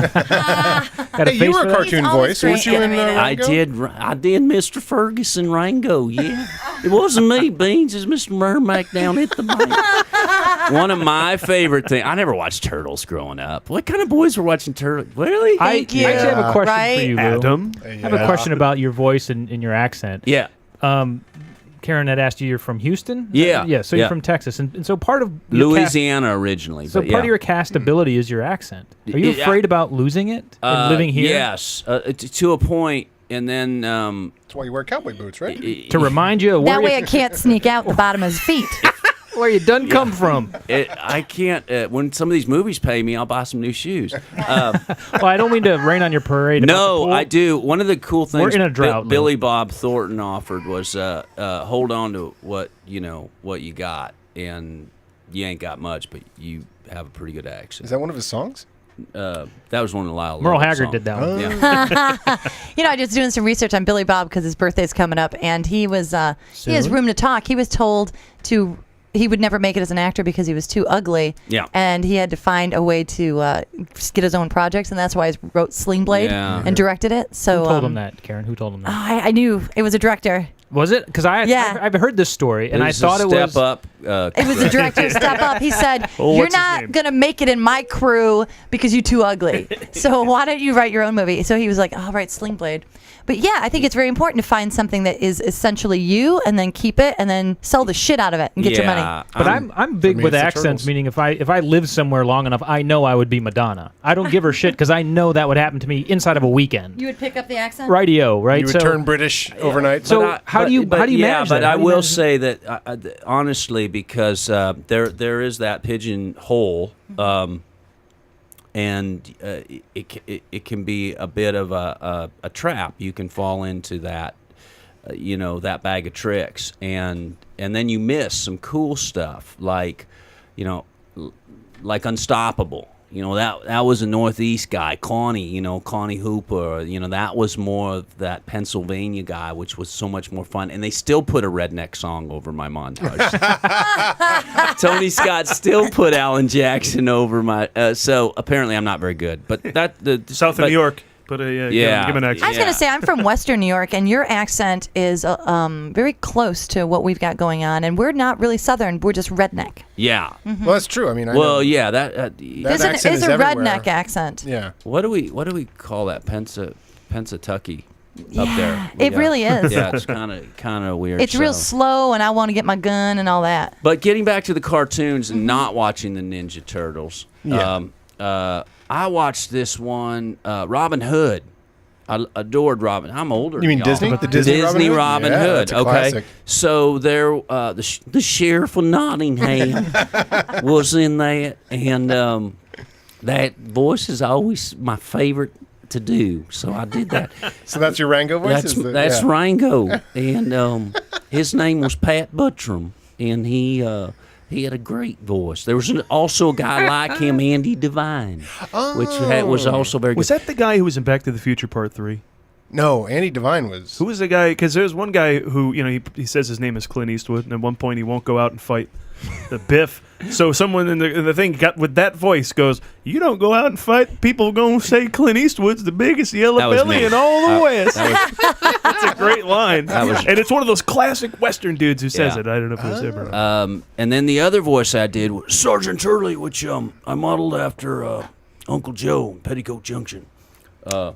Hey, you were a cartoon He's always voice. Weren't great you in animated. I Rango? did. I did Mr. Ferguson Rango. Yeah, it wasn't me, Beans. It's Mr. Mermack down at the bank. One of my favorite things. I never watched Turtles growing up. What kind of boys were watching Turtles? Really? Thank you. I actually have a question Right? for you, Lou. Adam. I have a question about your voice and your accent. Yeah. Karen had asked you, you're from Houston? Yeah. Yeah, so Yeah. you're from Texas. And so part of your Louisiana originally. So but part yeah. of your castability is your accent. Are you Yeah. afraid about losing it and living here? Yes, to a point, and then That's why you wear cowboy boots, right? To remind you of That way where, it can't sneak out the bottom of his feet. where you done come from. I can't. When some of these movies pay me, I'll buy some new shoes. Well, I don't mean to rain on your parade. about the No, pool. I do. One of the cool things We're in a drought, Lou. Billy Bob Thornton offered was hold on to what you got, and you ain't got much, but you have a pretty good accent. Is that one of his songs? That was one of Lyle. Merle Lovell's Haggard songs. did that one. Yeah. I just doing some research on Billy Bob because his birthday's coming up, and he was he has room to talk. He was told he would never make it as an actor because he was too ugly. Yeah. And he had to find a way to get his own projects, and that's why he wrote Sling Blade and directed it. So Who told him that, Karen? Who told him that? I knew it was a director. Was it? Because I've heard this story, and I was thought a it was... Step Up. It was the director Step Up. He said, Oh, "You're what's his not name? gonna make it in my crew because you're too ugly. So why don't you write your own movie?" So he was like, "I'll write Sling Blade." But yeah, I think it's very important to find something that is essentially you, and then keep it, and then sell the shit out of it and get your money. But I'm big me, with it's the accents, Turtles. meaning if I live somewhere long enough, I know I would be Madonna. I don't give her shit because I know that would happen to me inside of a weekend. You would pick up the accent. Radio, right? You would turn British overnight? So how do you manage that? But How I do you will manage say that honestly, because there is that pigeonhole, and it can be a bit of a trap. You can fall into that, that bag of tricks, and then you miss some cool stuff like Unstoppable. that was a Northeast guy, Connie Hooper. That was more of that Pennsylvania guy, which was so much more fun. And they still put a redneck song over my montage. Tony Scott still put Alan Jackson over my. So apparently I'm not very good. But the South of New York. Put a give him an accent. I was going to say, I'm from Western New York, and your accent is very close to what we've got going on, and we're not really Southern. We're just redneck. Yeah. Mm-hmm. Well, that's true. I mean, that accent is a redneck accent. Yeah. What do we call that? Pensatucky up there. It really is. Yeah, it's kind of weird. It's real slow, and I want to get my gun and all that. But getting back to the cartoons and not watching the Ninja Turtles. Yeah. I watched this one, Robin Hood. I adored Robin. I'm older. You mean y'all. Disney? The Disney Robin Yeah, Hood. that's a Okay. classic. So there, the sheriff of Nottingham was in that, and that voice is always my favorite to do. So I did that. So that's your Rango voice? That's Rango, and his name was Pat Buttram, and he had a great voice. There was also a guy like him, Andy Devine, which was also very good. Was that the guy who was in Back to the Future Part 3? No, Andy Devine was. Who was the guy? Because there's one guy who, he says his name is Clint Eastwood, and at one point he won't go out and fight the Biff. So someone in the thing got with that voice goes, "You don't go out and fight. People gonna say Clint Eastwood's the biggest yellow belly in all the West." That's a great line, and it's one of those classic Western dudes who says it. I don't know if it was him or not. And then the other voice I did was Sergeant Turley, which I modeled after Uncle Joe in Petticoat Junction. So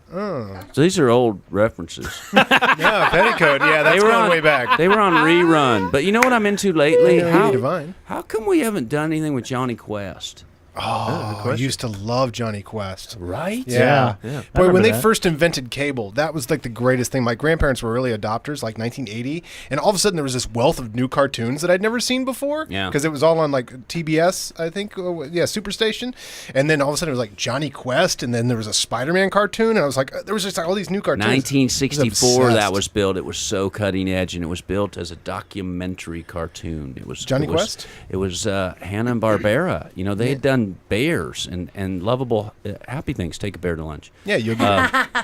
these are old references. Yeah, Petticoat. Yeah, that's going way back. They were on rerun. But you know what I'm into lately? Divine. How come we haven't done anything with Johnny Quest? Oh, I used to love Johnny Quest. Right? Yeah. Yeah. Boy, when they first invented cable, that was like the greatest thing. My grandparents were early adopters, like 1980, and all of a sudden there was this wealth of new cartoons that I'd never seen before. Yeah. Because it was all on like TBS, I think. Superstation. And then all of a sudden it was like Johnny Quest, and then there was a Spider-Man cartoon, and I was like, there was just like all these new cartoons. 1964 that was built. It was so cutting edge, and it was built as a documentary cartoon. It was Johnny Quest? It was Hanna-Barbera. They had done bears and lovable happy things. Take a bear to lunch. Yeah, you'll get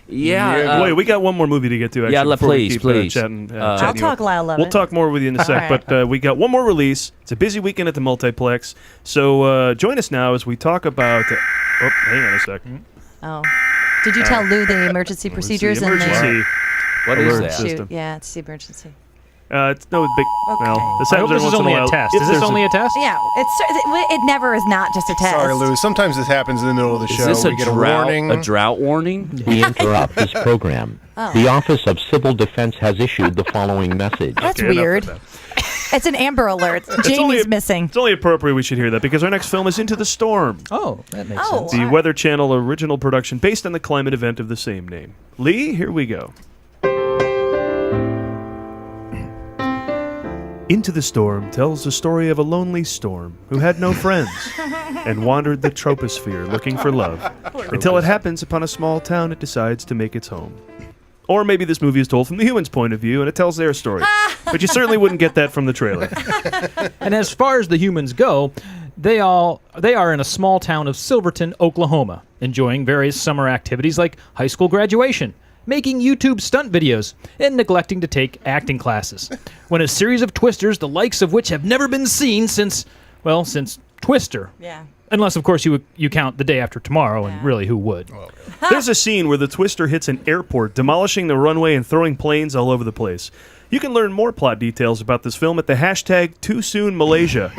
Yeah. Wait, we got one more movie to get to. Actually, Yeah, before we please, keep, please. Chatting, I'll chatting talk Lyle of We'll it. talk more with you in a sec, All right. but we got one more release. It's a busy weekend at the multiplex, so join us now as we talk about. Hang on a second. Oh. Did you tell Lou the emergency procedures? Emergency. What is alert that? system. Yeah, it's the emergency. It's no big. Okay. Well, this I happens hope this every is once in only a a while. test. If Is this there's only a test? Yeah, it never is not just a test. Sorry, Lou. Sometimes this happens in the middle of the Is show. this we get a warning. a drought warning? We interrupt this program. Oh. The Office of Civil Defense has issued the following message. That's Okay, enough weird. of that. It's an Amber Alert. only Jamie's a- missing. It's only appropriate we should hear that because our next film is Into the Storm, Oh, that makes Oh. sense. the Weather Channel original production based on the climate event of the same name. Lee, here we go. Into the Storm tells the story of a lonely storm who had no friends and wandered the troposphere looking for love until it happens upon a small town it decides to make its home. Or maybe this movie is told from the human's point of view and it tells their story. But you certainly wouldn't get that from the trailer. And as far as the humans go, they are in a small town of Silverton, Oklahoma, enjoying various summer activities like high school graduation, making YouTube stunt videos, and neglecting to take acting classes. When a series of twisters, the likes of which have never been seen since Twister. Yeah. Unless, of course, you count The Day After Tomorrow, and really, who would? There's a scene where the Twister hits an airport, demolishing the runway and throwing planes all over the place. You can learn more plot details about this film at the hashtag #TooSoonMalaysia.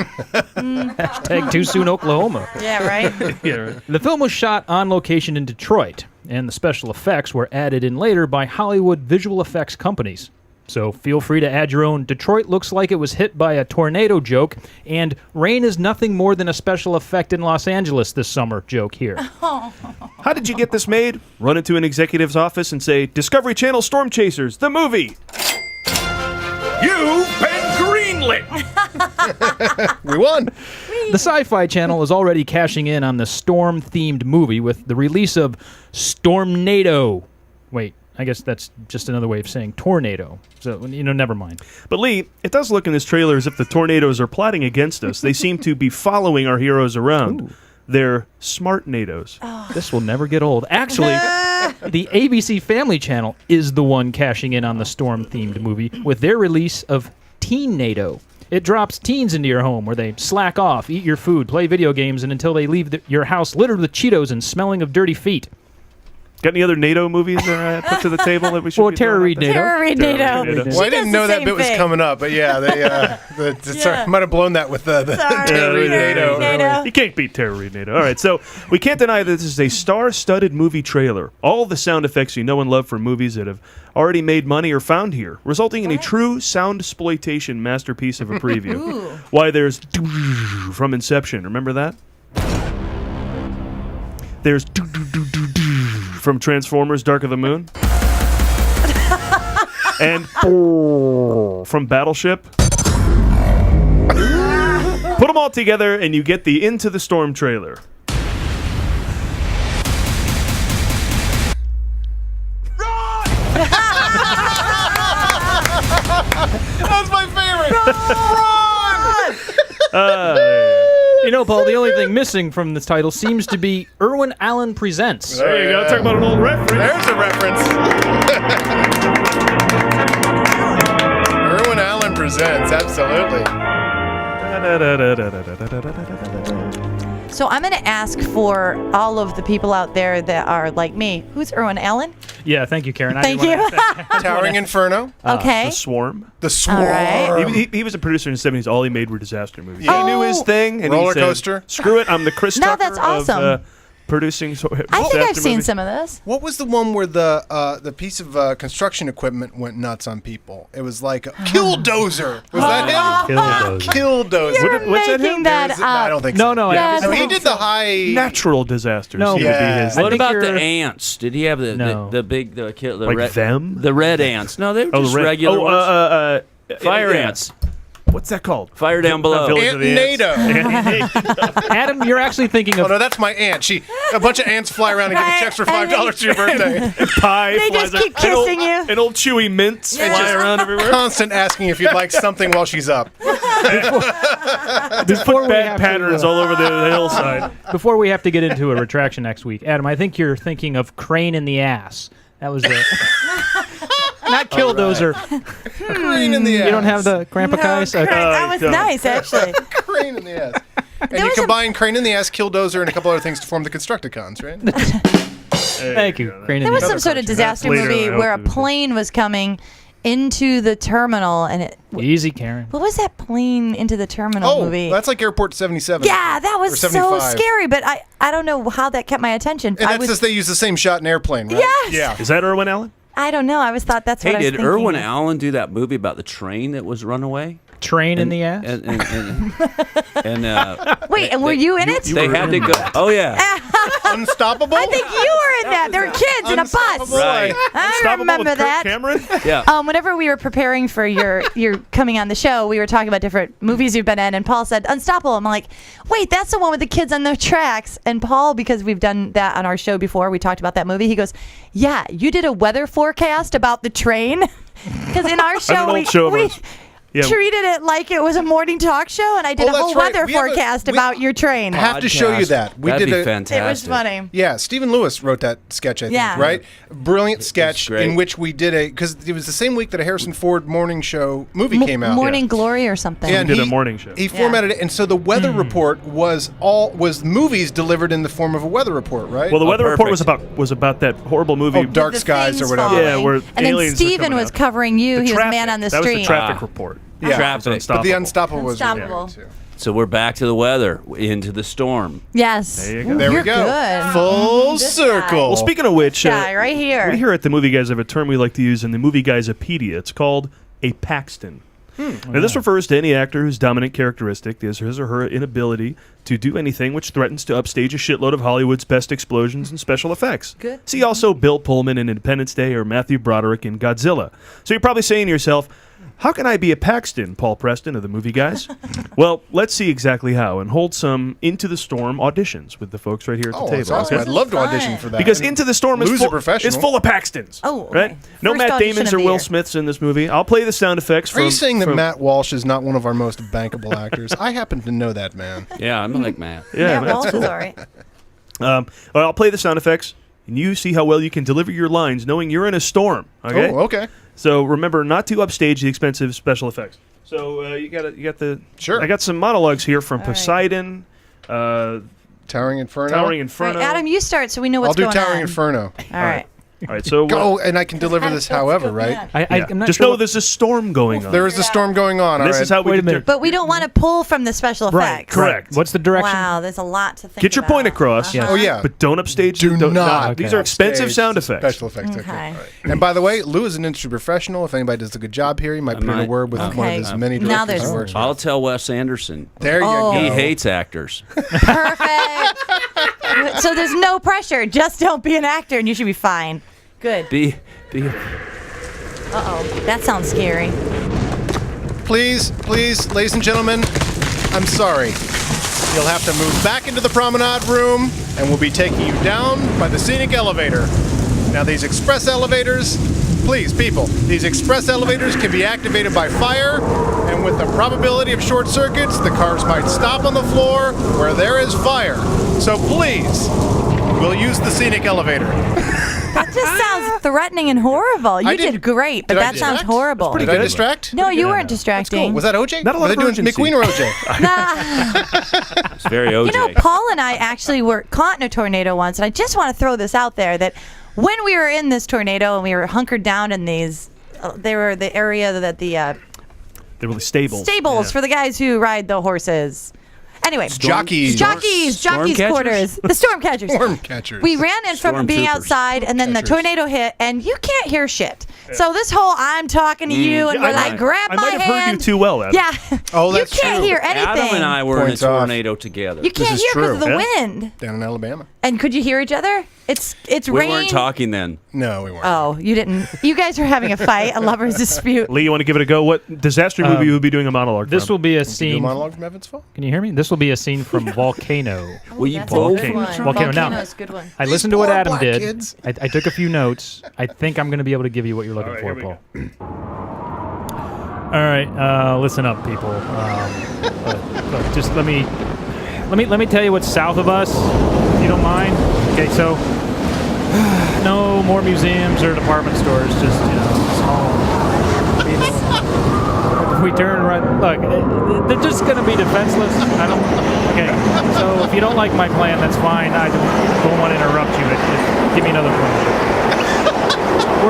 Hashtag Too Soon Oklahoma. Yeah, right? Yeah, right. The film was shot on location in Detroit, and the special effects were added in later by Hollywood visual effects companies. So feel free to add your own Detroit looks like it was hit by a tornado joke, and rain is nothing more than a special effect in Los Angeles this summer joke here. How did you get this made? Run into an executive's office and say, Discovery Channel Storm Chasers, the movie. You've been greenlit! We won. The Sci-Fi Channel is already cashing in on the storm-themed movie with the release of Stormnado. Wait, I guess that's just another way of saying tornado. So, never mind. But Lee, it does look in this trailer as if the tornadoes are plotting against us. They seem to be following our heroes around. Ooh. They're smart nados. Oh. This will never get old. Actually, the ABC Family Channel is the one cashing in on the storm-themed movie with their release of Teen NATO. It drops teens into your home where they slack off, eat your food, play video games, and until they leave your house littered with Cheetos and smelling of dirty feet. Got any other NATO movies put to the table that we should? Well, Tara Reid NATO. Tara Reid NATO. Well, I didn't know that bit was coming up, but yeah, sorry, might have blown that with the Tara Reid NATO. You can't beat Tara Reid NATO. All right, so we can't deny that this is a star-studded movie trailer. All the sound effects you know and love from movies that have already made money are found here, resulting in a true sound exploitation masterpiece of a preview. Why there's from Inception. Remember that? There's from Transformers Dark of the Moon. And from Battleship. Put them all together and you get the Into the Storm trailer. That's my favorite. Paul, the only thing missing from this title seems to be Irwin Allen Presents. There you go. Talk about an old reference. There's a reference. Irwin Allen Presents, absolutely. So I'm going to ask for all of the people out there that are like me. Who's Irwin Allen? Yeah, thank you, Karen. Thank you. Towering Inferno. Okay. The Swarm. The Swarm. Right. He was a producer in the 70s. All he made were disaster movies. He knew his thing. And Roller he said, Coaster. Screw it. I'm the Chris Tucker that's awesome. of producing. I think I've seen some of this. What was the one where the piece of construction equipment went nuts on people? It was like a Killdozer. Was that him? Killdozer. What's that him? That up. I don't think so. No. So he did the high natural disasters. No. Would be his What thing. about the ants? Did he have the big like red, them? The red ants? No, they were just regular ones. Fire ants. What's that called? Fire down below. Ant NATO. Adam, you're actually thinking of... Oh, no, that's my aunt. A bunch of ants fly around and give you checks for $5 to your birthday. Pie They flies just keep out. kissing you. And old chewy mints fly around everywhere. Constant asking if you'd like something while she's up. Before we Bad have patterns all over the hillside. Before we have to get into a retraction next week, Adam, I think you're thinking of Crane in the Ass. That was it. Not Killdozer. Crane in the ass. You don't have the Grandpa Kai's? Crane. That was nice, actually. Crane in the ass. And you combine Crane in the ass, Killdozer, and a couple other things to form the Constructicons, right? Thank you. Crane in There the was Ass. some sort of disaster movie where a plane was coming into the terminal and it... Easy, Karen. What was that plane into the terminal movie? That's like Airport 77. Yeah, that was so scary, but I don't know how that kept my attention. And that's just they use the same shot in Airplane, right? Yes. Yeah. Is that Irwin Allen? I don't know. I always thought that's what I was thinking. Did Irwin Allen do that movie about the train that was run away? Train in the ass? Wait, and were you in it? They had to go. Oh, yeah. Unstoppable? I think you were in that. There were kids in a bus. Right. I remember that. Cameron? Yeah. Whenever we were preparing for your coming on the show, we were talking about different movies you've been in, and Paul said Unstoppable. I'm like, wait, that's the one with the kids on the tracks. And Paul, because we've done that on our show before, we talked about that movie. He goes, yeah, you did a weather forecast about the train, because in our show we treated it like it was a morning talk show, and I did a whole weather forecast about your train. I have to show you that. That'd be fantastic. It was funny. Yeah, Stephen Lewis wrote that sketch, I think, right? Brilliant sketch in which we did because it was the same week that a Harrison Ford morning show movie came out. Morning Glory or something. And we did a morning show. He formatted it, and so the weather report was movies delivered in the form of a weather report, right? Well, the weather report was about that horrible movie, Dark Skies or whatever. Yeah, where and aliens then Steven was covering you. He was man on the street. street. That was the traffic report. Yeah, Traffic. But the Unstoppable was Unstoppable. too. So we're back to the weather, into the storm. Yes. There you go. There we You're go. Good. Full This circle. guy. Well, speaking of which, Guy right here. we here at the Movie Guys have a term we like to use in the Movie Guysopedia. It's called a Paxton. Now, this refers to any actor whose dominant characteristic is his or her inability to do anything which threatens to upstage a shitload of Hollywood's best explosions and special effects. Good. See also Bill Pullman in Independence Day or Matthew Broderick in Godzilla. So you're probably saying to yourself, How can I be a Paxton, Paul Preston of the Movie Guys? Well, let's see exactly how, and hold some Into the Storm auditions with the folks right here at the table. That's awesome. okay? I'd love to audition for that. Because Into the Storm is full of Paxtons. Oh, right? No First Matt audition Damons of or the Will year. Smiths in this movie. I'll play the sound effects. Are you saying that Matt Walsh is not one of our most bankable actors? I happen to know that man. Yeah, I'm like Matt. Yeah, Walsh is all right. I'll play the sound effects, and you see how well you can deliver your lines, knowing you're in a storm. Okay. Oh, okay. So remember not to upstage the expensive special effects. So you got the sure. I got some monologues here from Poseidon, Towering Inferno. Towering All Inferno. right, Adam, you start so we know what's I'll going do on. Towering Inferno. All right. All right, so go, and I can deliver this however, right? I'm not just sure know what- there's a storm going on. There is a storm going on. This all is right. how we Wait a deter- minute. But we don't want to pull from the special effects. Right, Correct. What's the direction? Wow, there's a lot to think Get your about. point across. Yes. Oh yeah. But don't upstage. Do not. These are expensive upstage sound effects. Special effects. Okay. All right. And by the way, Lou is an industry professional. If anybody does a good job here, he might put in a might. word with one of Okay. his many Now directors he there's- works with. I'll tell Wes Anderson. There you Oh. go. He hates actors. Perfect. So there's no pressure. Just don't be an actor, and you should be fine. Good. Be. Uh-oh. That sounds scary. Please, ladies and gentlemen, I'm sorry. You'll have to move back into the promenade room, and we'll be taking you down by the scenic elevator. Now, these express elevators, please, people, these express elevators can be activated by fire, and with the probability of short circuits, the cars might stop on the floor where there is fire. So please, we'll use the scenic elevator. That just sounds threatening and horrible. You I did great, but Did I that sounds distract? horrible. Did I distract? No, you weren't That's distracting. cool. Was that OJ? Not a lot Were of they doing urgency. McQueen or OJ? Nah. It's very OJ. You know, Paul and I actually were caught in a tornado once, and I just want to throw this out there that when we were in this tornado and we were hunkered down in these, they were the area that the They were the stables. stables for the guys who ride the horses. Anyway, Jockeys. jockeys Stormcatchers? quarters, the storm catchers. Storm catchers. We ran in from being Stormtroopers. outside, and then the Catchers. tornado hit, and you can't hear shit. So this whole I'm talking to you, and we're like, grab I my might have hand. heard you too well, Adam. Yeah. Oh, that's you can't true. hear anything. Adam and I were Points in a off. tornado together. You can't is hear because true. of the Yeah. wind. Down in Alabama. And could you hear each other? It's we rain. weren't talking then. No, we weren't. Oh, you didn't. You guys were having a fight, a lover's dispute. Lee, you want to give it a go? What disaster movie you would be doing a monologue This from? will be a Do a scene. monologue from Evansville? Can you hear me? This will be a scene from Volcano. Will you That's a both? good one. Volcano. Now, Volcano's a good one. I These listened to what poor Adam black did. kids. I took a few notes. I think I'm going to be able to give you what you're looking right, for, here we Paul. All right, listen up, people. Look, just let me tell you what's south of us, if you don't mind. Okay, so no more museums or department stores. Just small. If we turn right, look, they're just going to be defenseless. Okay, so if you don't like my plan, that's fine. I don't want to interrupt you. Just give me another plan.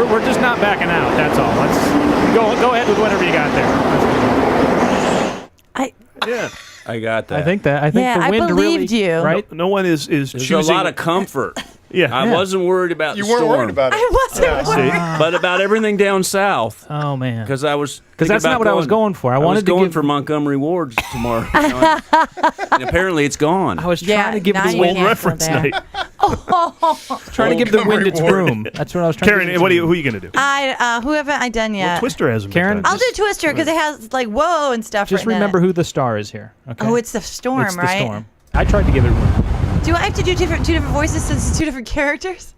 We're just not backing out. That's all. Let's go ahead with whatever you got there. Yeah. I got that. I think the Yeah, wind I believed really, you. right? No one is There's choosing. a lot of comfort. Yeah. I wasn't worried about You the weren't storm, worried about it. I wasn't worried. but about everything down south. Oh man. Because I was Because that's thinking not what about I was going for. I wanted was to going give. for Montgomery Ward's tomorrow. And apparently it's gone. I was Yeah, trying to give now the you wind can't go reference there. night. trying to give the wind its Montgomery room. That's what I was trying to Karen, give who are you gonna do? Who haven't I done yet? Twister hasn't. Karen, been done. I'll do Twister because it has like whoa and stuff. Just written in remember it. who the star is here. Okay. Oh, it's the storm, It's the right? storm. I tried to give it. Do I have to do two different voices since it's two different characters?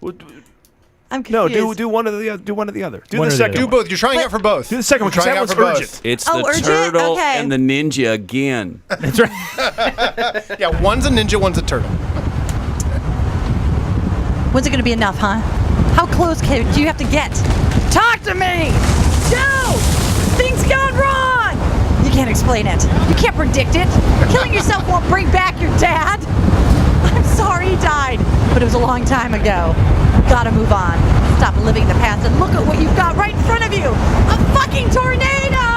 I'm No, confused. do one of the other. Do one of the other. Do One the or the second. Do one. both. You're trying out for both. Do the second one. 'cause Trying that out one's for both. urgent. It's Oh, the urgent? turtle Okay. and the ninja again. That's right. Yeah, one's a ninja, one's a turtle. When's it going to be enough, huh? How close do you have to get? Talk to me! No! Things gone wrong! You can't explain it. You can't predict it. Killing yourself won't bring back your dad. I'm sorry he died, but it was a long time ago. Gotta move on. Stop living in the past and look at what you've got right in front of you. A fucking tornado!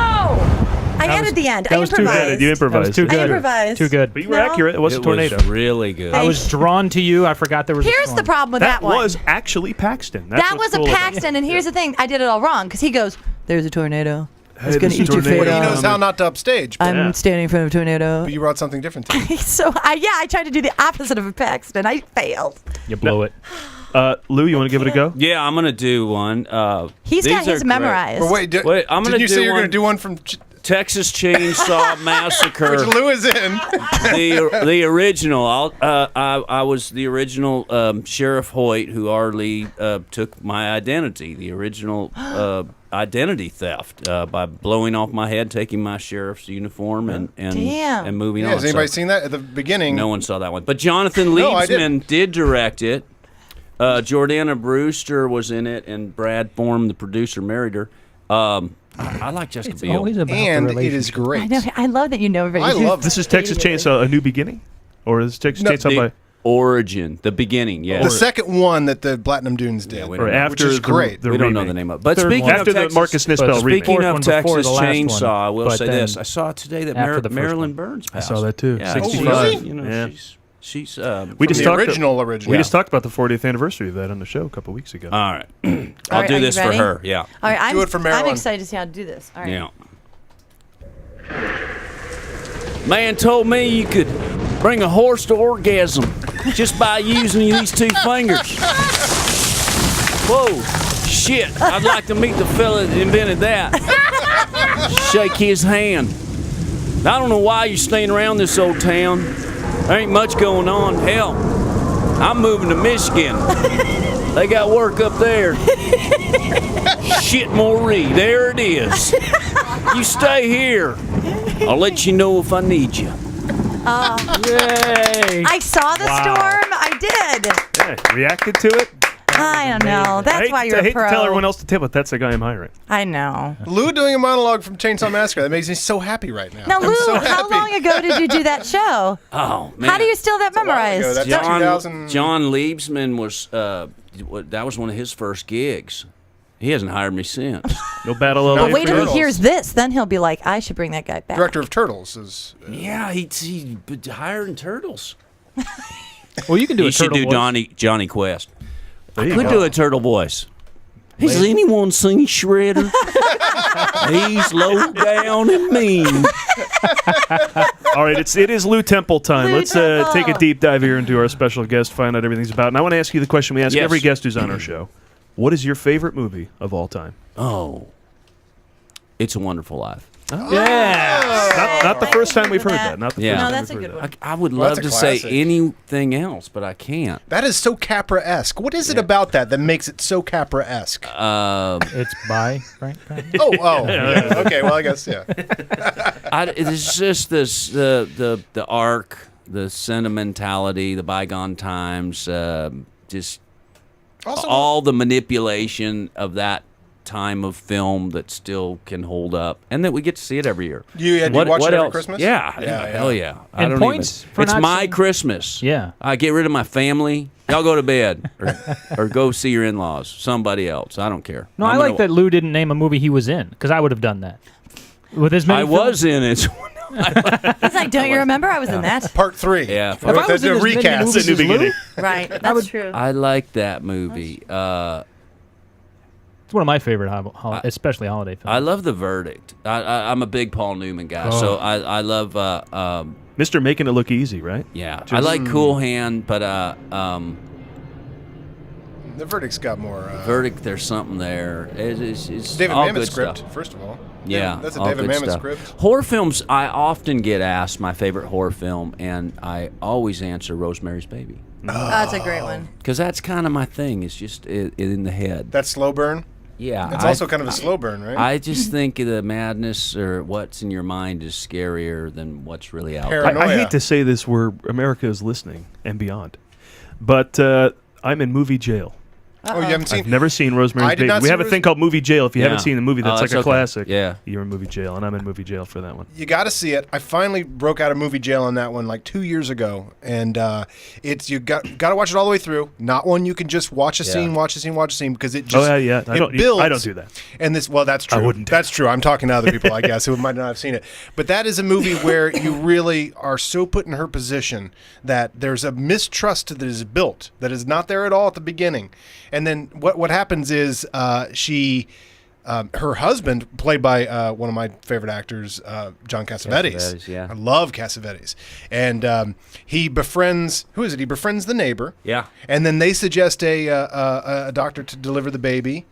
I added the end. I was too improvised. good. You That improvised. was too I good. improvised. Too good. But you were No. accurate. It was a tornado. Was really good. I was drawn to you. I forgot there was. Here's a the storm. problem with That that one. was actually Paxton. That's That what's was a cool about it. Paxton, and here's the thing: I did it all wrong because he goes, "There's a tornado. Hey, It's gonna there's a eat your tornado. face He off." knows how not to upstage. But, I'm standing in front of a tornado. but you brought something different to me. So I tried to do the opposite of a Paxton. I failed. You blow it. Lou, you want to give it a go? Yeah, I'm gonna do one. He's got his memorized. Well, wait, I'm gonna did you do say you're one- going to do one from Texas Chainsaw Massacre. which Lou is in? the original. I was the original Sheriff Hoyt, who already took my identity. The original identity theft by blowing off my head, taking my sheriff's uniform, and Damn. moving Yeah, on. has anybody So seen that at the beginning? no one saw that one, but Jonathan No, I Liebsman did direct it. Jordana Brewster was in it, and Brad Form, the producer, married her. I like Jessica Biel. Always about And the it is relationship. great. I know. I love that you know everybody. I love This is Texas Chainsaw: A New Beginning, or is Texas Chainsaw The by origin, the beginning, yeah. The second one that the Platinum Dunes did, we or don't know. after which is the, great. the We don't know remake? the name of it. But Third speaking one. of After the Texas, Marcus Nispel remake. speaking Fourth of one before Texas the last one, Chainsaw, I will but say then this: I saw today that after the first Marilyn one. Burns I passed. saw that too. Yeah, 65. really? You know, Yeah. she's We From just the talked original. We just talked about the 40th anniversary of that on the show a couple weeks ago. All right. All I'll right, do are you this for ready? her. Yeah. All right, I'm, Do it for I'm Marilyn. excited to see how to do this. All right. Yeah. Man told me you could bring a horse to orgasm just by using these two fingers. Whoa, shit. I'd like to meet the fella that invented that. Shake his hand. I don't know why you're staying around this old town. There ain't much going on. Hell, I'm moving to Michigan. They got work up there. Shit, Marie, there it is. You stay here. I'll let you know if I need you. Yay! I saw the storm. I did. Yeah, reacted to it. I don't know. That's why you're I a hate pro. to tell everyone else to tip, but that's the guy I'm hiring. I know. Lou doing a monologue from Chainsaw Massacre. That makes me so happy right now. Now, I'm Lou, so how happy. long ago did you do that show? Oh, man. How do you still that while ago. memorized? That's John 2000. John Liebsman was that was one of his first gigs. He hasn't hired me since. No battle of No, But wait till he Turtles. hears this, then he'll be like, I should bring that guy back. Director of Turtles is. Yeah, he hiring turtles. Well, you can do You a should turtle do voice. Johnny Quest. There you Could go. do a turtle voice. Has anyone seen Shredder? He's low down and mean. All right, it is Lew Temple time. Lew Let's Temple. take a deep dive here into our special guest, find out everything's about. And I want to ask you the question we ask Yes. every guest who's on our show. What is your favorite movie of all time? Oh, It's a Wonderful Life. Yeah. Not the first time we've heard that. that. Not the Yeah. first No, time that's we've a heard good that. one. I would Well, love that's to a say classic. anything else, but I can't. That is so Capra-esque. What is it about that makes it so Capra-esque? It's by Frank. Oh. Yeah. Okay, well, I guess, yeah. It's just this the arc, the sentimentality, the bygone times, just Also, all the manipulation of that time of film that still can hold up, and that we get to see it every year. You watch it every else? Christmas? Yeah, Yeah. hell yeah. I And don't points even. for It's not my seeing- Christmas. Yeah. I get rid of my family. Y'all go to bed, or go see your in-laws. Somebody else. I don't care. No, I like that Lou didn't name a movie he was in, because I would have done that. With as many I was in it. He's like, don't you remember I was in that? Part 3. Yeah. If I was in as many recast. movies New as Lou, beginning. Right. That's true. I like that movie. it's one of my favorite, especially holiday films. I love The Verdict. I'm a big Paul Newman guy, so I love. Mr. Making It Look Easy, right? Yeah, I like Cool Hand, but The Verdict's got more. Verdict, there's something there. It's David all Mamet good script, stuff. first of all. Yeah, That's a all David good Mamet stuff. script. Horror films, I often get asked my favorite horror film, and I always answer Rosemary's Baby. Oh, that's a great one. Because that's kind of my thing. It's just in the head. That slow burn. Yeah. It's also kind of a slow burn, right? I just think the madness or what's in your mind is scarier than what's really out there. Paranoia. I hate to say this where America is listening and beyond, but I'm in movie jail. Oh, you haven't seen? I've never seen Rosemary's I did Baby. not We see have a thing called movie jail. If you Yeah. haven't seen the movie, that's Oh, like that's a okay. classic. Yeah. You're in movie jail, and I'm in movie jail for that one. You got to see it. I finally broke out of movie jail on that one like 2 years ago, and it's you got to watch it all the way through. Not one you can just watch a scene, watch a scene because it just yeah. it builds. I don't do that. And this, well, that's true. I wouldn't. That's true. I'm talking to other people, I guess, who might not have seen it. But that is a movie where you really are so put in her position that there's a mistrust that is built that is not there at all at the beginning. And then what happens is she her husband, played by one of my favorite actors, John Cassavetes. Cassavetes, yeah. I love Cassavetes. And he befriends, who is it? He befriends the neighbor. Yeah. And then they suggest a doctor to deliver the baby.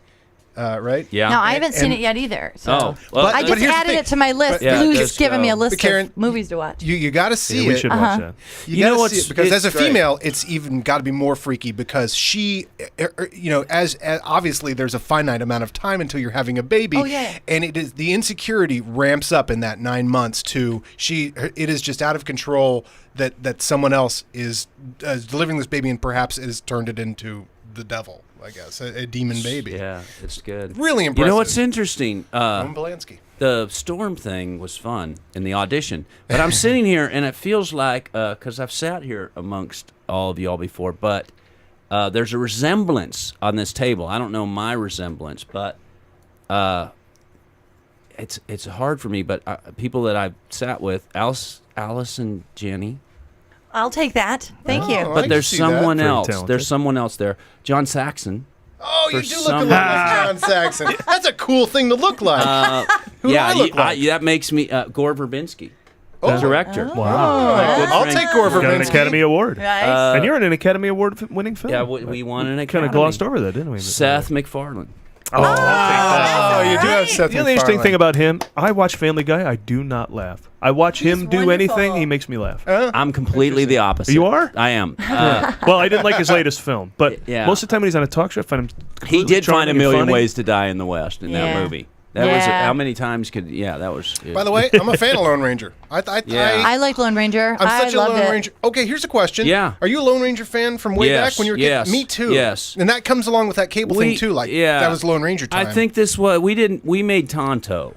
Right? Yeah. No, I haven't seen it yet either. So. Oh, well, I just added it to my list. Lou's giving me a list of movies to watch. You got to see it. We should watch that. You know what's because as a female, it's even got to be more freaky because she, as obviously there's a finite amount of time until you're having a baby. Oh, yeah. And it is the insecurity ramps up in that 9 months to it is just out of control that someone else is delivering this baby and perhaps has turned it into the devil. I guess a demon baby. Yeah, it's good. Really impressive. You know what's interesting? Roman Polanski. The storm thing was fun in the audition, but I'm sitting here and it feels like because I've sat here amongst all of y'all before, but there's a resemblance on this table. I don't know my resemblance, but it's hard for me. But people that I've sat with, Alice and Jenny. I'll take that. Thank you. But there's someone else. talented. There's someone else there. John Saxon. Oh, you do look a lot like John Saxon. That's a cool thing to look like. Who do I look like? That makes me Gore Verbinski, the director. Wow. I'll take Gore Got an Verbinski. Academy Award. Nice. And you're in an Academy Award-winning film. Yeah, we won an Kind Academy. of glossed over that, didn't we? Seth MacFarlane. Oh, Oh, you do have Seth The only interesting MacFarlane. thing about him, I watch Family Guy. I do not laugh. I watch him do wonderful. anything, he makes me laugh. I'm completely the opposite. You are? I am. Well, I didn't like his latest film, but Yeah. most of the time when he's on a talk show, I find him He completely did find charming a and million funny. ways to die in the West in that Yeah. movie. That was Yeah. how many times could? Yeah, that was. By the way, I'm a fan of Lone Ranger. I like Lone Ranger. I'm I such a loved Lone it. Ranger. Okay, here's a question. Yeah. Are you a Lone Ranger fan from way Yes, back when you were a yes, kid? Me too. yes. And that comes along with that cable thing too. Like that was Lone Ranger time. I think this was we made Tonto.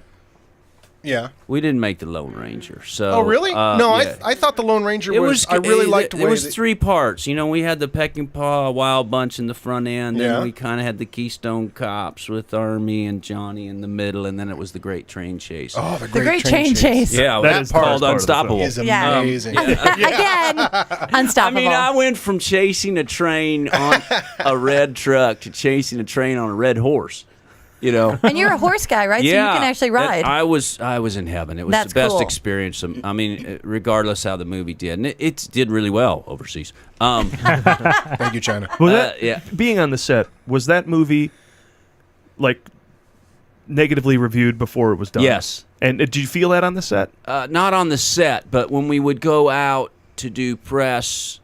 Yeah. We didn't make the Lone Ranger. So. Oh really? No, yeah. I thought the Lone Ranger It was. I really liked the way it was that- 3 parts. You know, we had the Peckinpah Wild Bunch in the front end, Yeah. then we kind of had the Keystone Cops with Army and Johnny in the middle, and then it was the Great Train Chase. Oh, the The Great Train Chase. Yeah, That that is part part of the Unstoppable. is Yeah. amazing. Again, unstoppable. I mean, I went from chasing a train on a red truck to chasing a train on a red horse. You know. And you're a horse guy, right? Yeah, So you can actually ride. I was in heaven. It was That's the best cool. experience. I mean, regardless how the movie did, and it did really well overseas. Thank you, China. Was that, yeah. Being on the set, was that movie like negatively reviewed before it was done? Yes. And did you feel that on the set? Not on the set, but when we would go out to do press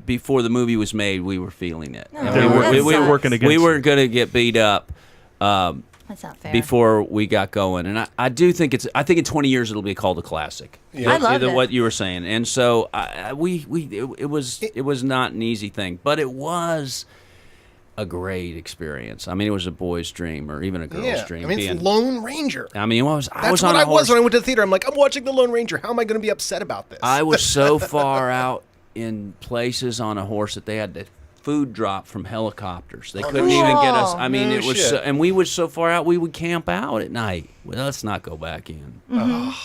before the movie was made, we were feeling it. Oh, And that we were sucks. working against. we weren't going to get beat up That's not fair. before we got going, and I do think I think in 20 years it'll be called a classic. Yeah. I loved it. What you were saying, and so it was not an easy thing, but it was a great experience. I mean, it was a boy's dream or even a girl's dream. I mean, it's Lone Ranger. I mean, I was That's on what a I horse. was when I went to the theater. I'm like, I'm watching the Lone Ranger. How am I going to be upset about this? I was so far out in places on a horse that they had to food drop from helicopters. They couldn't even get us. I mean, No it was, shit. and we were so far out, we would camp out at night. Well, let's not go back in.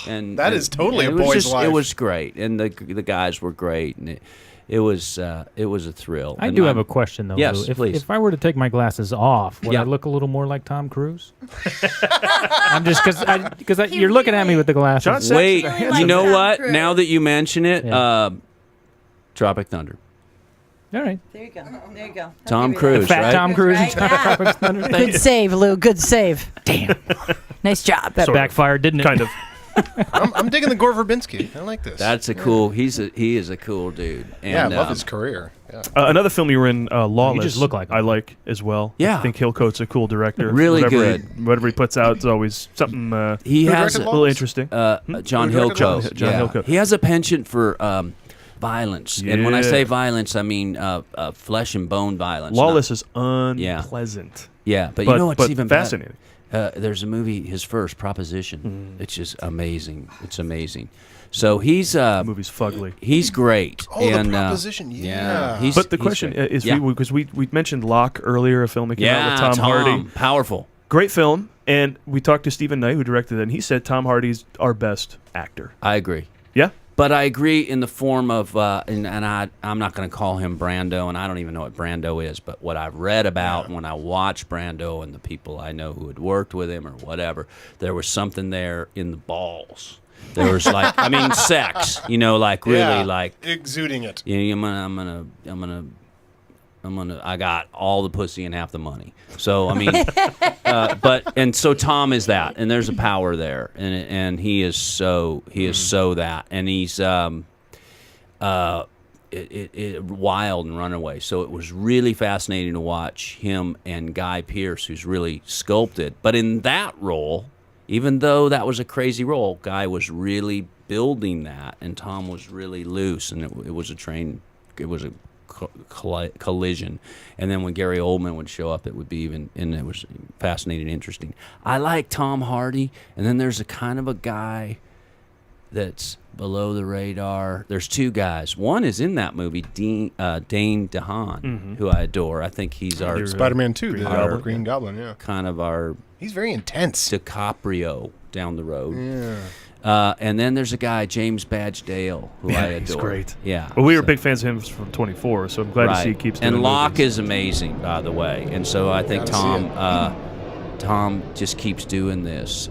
And That is totally a it was boy's life. It was great, and the guys were great, and it was a thrill. I And do have a question though. Yes, Lou. please. If I were to take my glasses off, would Yeah. I look a little more like Tom Cruise? I'm just because you're looking at me with the glasses. John Saxon- Wait, Really you like know Tom what? Cruise. Now that you mention it, Yeah. Tropic Thunder. All right. There you go. There you go. I'll Tom give you that. Cruise, Fat right? Tom Cruise Right, and yeah. Tropic Thunder. Good save, Lou. Good save. Damn. Nice job. That backfired, didn't it? Kind of. I'm digging the Gore Verbinski. I like this. That's a cool. He is a cool dude. And, yeah, I love his career. Yeah. Another film you were in, Lawless. just look like him. I like as well. Yeah. I think Hillcoat's a cool director. Really whatever good. Whatever he puts out is always something He Who has directed a a little interesting. John Who directed Hillcoat. Lawless? John Hillcoat. He has a penchant for violence, and when I Yeah. say violence, I mean flesh and bone violence. Lawless not- is unpleasant. Yeah, but you know what's but even fascinating. There's a movie, his first, Proposition. It's just amazing. It's amazing. So he's The movie's fugly. he's great. Oh, and, the Proposition. Yeah. he's, But the he's question great. is, yeah. because we mentioned Locke earlier, a film that came out yeah, with Tom Hardy. powerful. Great film. And we taled to Stephen Knight, who directed it, and he said Tom Hardy's our best actor. I agree. Yeah? But I agree in the form of, and I'm not going to call him Brando, and I don't even know what Brando is, but what I've read about when I watched Brando and the people I know who had worked with him or whatever, there was something there in the balls. There was like, I mean, sex, like really like exuding it. Yeah, I got all the pussy and half the money. So I mean, and so Tom is that, and there's a power there, and he is so that, and he's wild and runaway. So it was really fascinating to watch him and Guy Pearce, who's really sculpted. But in that role, even though that was a crazy role, Guy was really building that, and Tom was really loose, and it was a collision. And then when Gary Oldman would show up, it would be even, and it was fascinating and interesting. I like Tom Hardy, and then there's a kind of a guy that's below the radar. There's two guys. One is in that movie, Dane DeHaan, who I adore. I think he's our Spider-Man 2, the Green Goblin, yeah. Kind of our... He's very intense. DiCaprio down the road. Yeah. And then there's a guy, James Badge Dale, who I adore. He's great. Yeah. Well, we were big fans of him from 24, so I'm glad to see he keeps doing And Locke movies. is amazing, by the way. And so I think Tom just keeps doing this.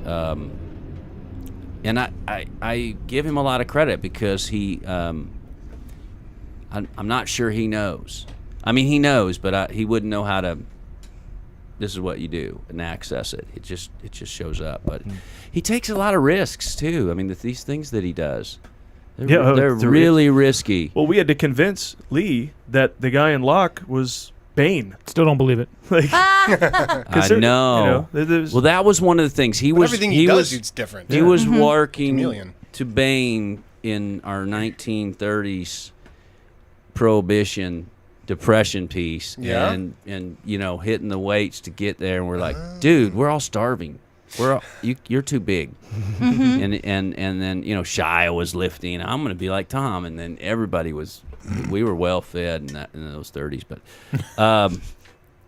And I give him a lot of credit because he, I'm not sure he knows. I mean, he knows, but he wouldn't know how to. This is what you do and access it. It just shows up. But he takes a lot of risks too. I mean, these things that he does, they're really risky. Well, we had to convince Lee that the guy in Locke was Bane. Still don't believe it. I know. Well, that was one of the things everything he does, it's different. He was working to Bane in our 1930s Prohibition Depression piece, and hitting the weights to get there, and we're like, dude, we're all starving. You're too big, and then Shia was lifting. I'm gonna be like Tom, and then everybody was. We were well fed in those 30s, but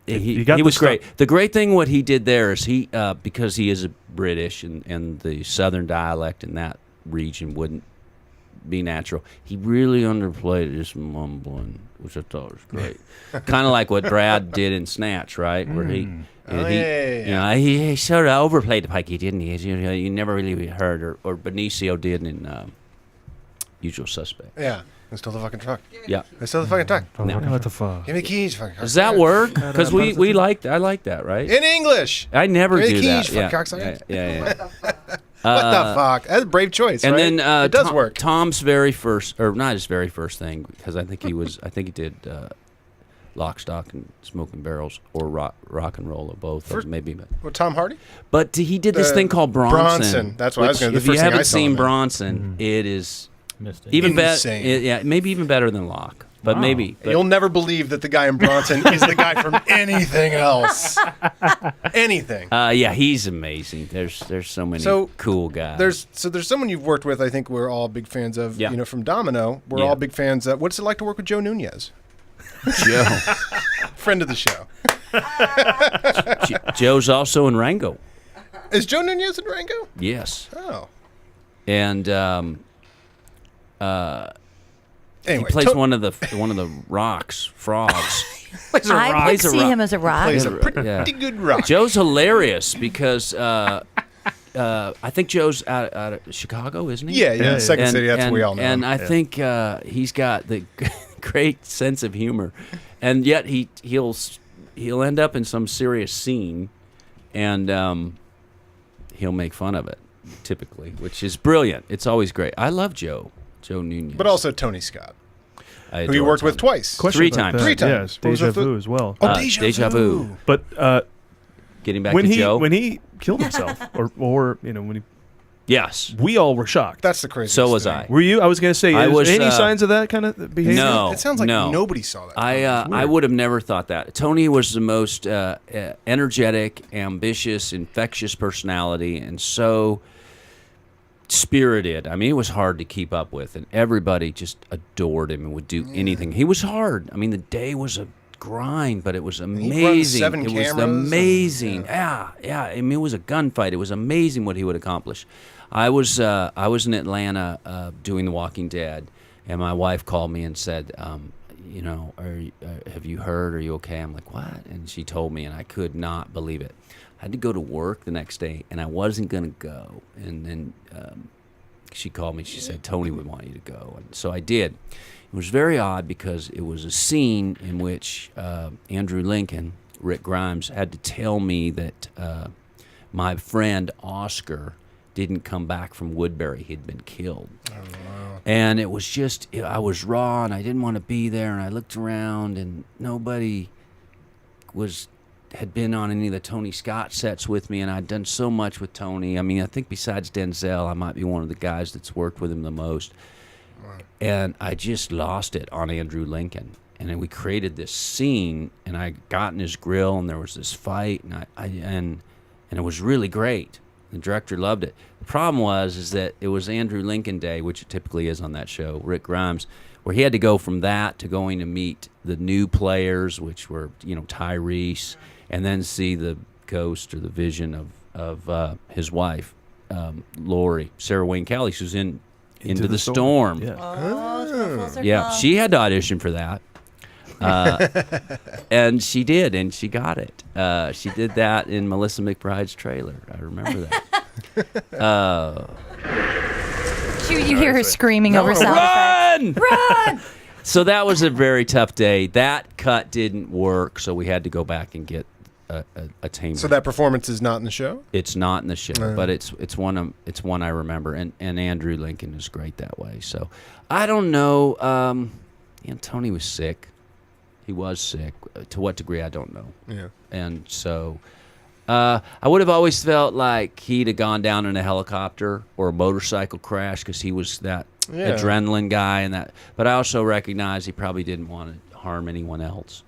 he was great. The great thing what he did there is he because he is a British and the Southern dialect in that region wouldn't be natural. He really underplayed it, just mumbling, which I thought was great. Kind of like what Brad did in Snatch, right? Where he sort of overplayed the pikey, didn't he? You never really heard, or Benicio did in Usual Suspect. Yeah. They stole the fucking truck. Yeah. They stole the fucking truck. What the fuck? Give me the keys, fucking cocksucker. Does that work? Because I like that, right? In English. I never Give me do the keys, that. fucking cocksucker. Yeah. What the fuck? That's a brave choice, and right? then it does work. Tom's very first, or not his very first thing, because I think he did Lock, Stock, and Smoking Barrels, or Rock and Roll, or both, maybe. What, Tom Hardy? But he did this thing called Bronson. That's what I was going to. If you haven't seen Bronson, it is even better. Maybe even better than Locke. But maybe. But you'll never believe that the guy in Bronson is the guy from anything else. Anything. Yeah, he's amazing. There's so many cool guys. There's someone you've worked with. I think we're all big fans of. Yeah. From Domino, we're all big fans of. What's it like to work with Joe Nunez? Joe, friend of the show. Joe's also in Rango. Is Joe Nunez in Rango? Yes. Oh. And anyway, he plays one of the frogs. I would see him as a rock. Plays a pretty good rock. Joe's hilarious because I think Joe's out of Chicago, isn't he? Yeah. Second City. That's what we all know. And I think he's got the great sense of humor, and yet he'll end up in some serious scene, and he'll make fun of it typically, which is brilliant. It's always great. I love Joe Nunez, but also Tony Scott, who he worked with twice, three times. Yes, Deja Vu as well. Oh, Deja Vu. But getting back to Joe, when he killed himself, or when he. Yes. We all were shocked. That's the craziest So was thing. I. Were you? I was going to say, any signs of that kind of behavior? No. It sounds like nobody saw that. I would have never thought that. Tony was the most energetic, ambitious, infectious personality, and so spirited. I mean, it was hard to keep up with, and everybody just adored him and would do anything. He was hard. I mean, the day was a grind, but it was amazing. It was amazing. Yeah. I mean, it was a gunfight. It was amazing what he would accomplish. I was in Atlanta doing The Walking Dead, and my wife called me and said, have you heard? Are you okay? I'm like, what? And she told me, and I could not believe it. I had to go to work the next day, and I wasn't going to go. And then she called me. She said, Tony would want you to go. And so I did. It was very odd because it was a scene in which Andrew Lincoln, Rick Grimes, had to tell me that my friend Oscar didn't come back from Woodbury. He'd been killed. Oh, wow. And it was just, I was raw, and I didn't want to be there, and I looked around, and nobody had been on any of the Tony Scott sets with me, and I'd done so much with Tony. I mean, I think besides Denzel, I might be one of the guys that's worked with him the most. Wow. And I just lost it on Andrew Lincoln. And then we created this scene, and I got in his grill, and there was this fight, and it was really great. The director loved it. The problem was that it was Andrew Lincoln Day, which it typically is on that show, Rick Grimes, where he had to go from that to going to meet the new players, which were, Tyrese, and then see the ghost or the vision of his wife, Lori, Sarah Wayne Callie, who's in Into the Storm. Yeah. Oh, yeah, she had to audition for that. And she did, and she got it. She did that in Melissa McBride's trailer. I remember that. You hear her screaming over sound effects. Run! So that was a very tough day. That cut didn't work, so we had to go back and get a team. So that performance is not in the show? It's not in the show, but it's one I remember, and Andrew Lincoln is great that way. So I don't know. Tony was sick. He was sick. To what degree, I don't know. Yeah. And so I would have always felt like he'd have gone down in a helicopter or a motorcycle crash because he was that adrenaline guy and that. But I also recognize he probably didn't want to harm anyone else.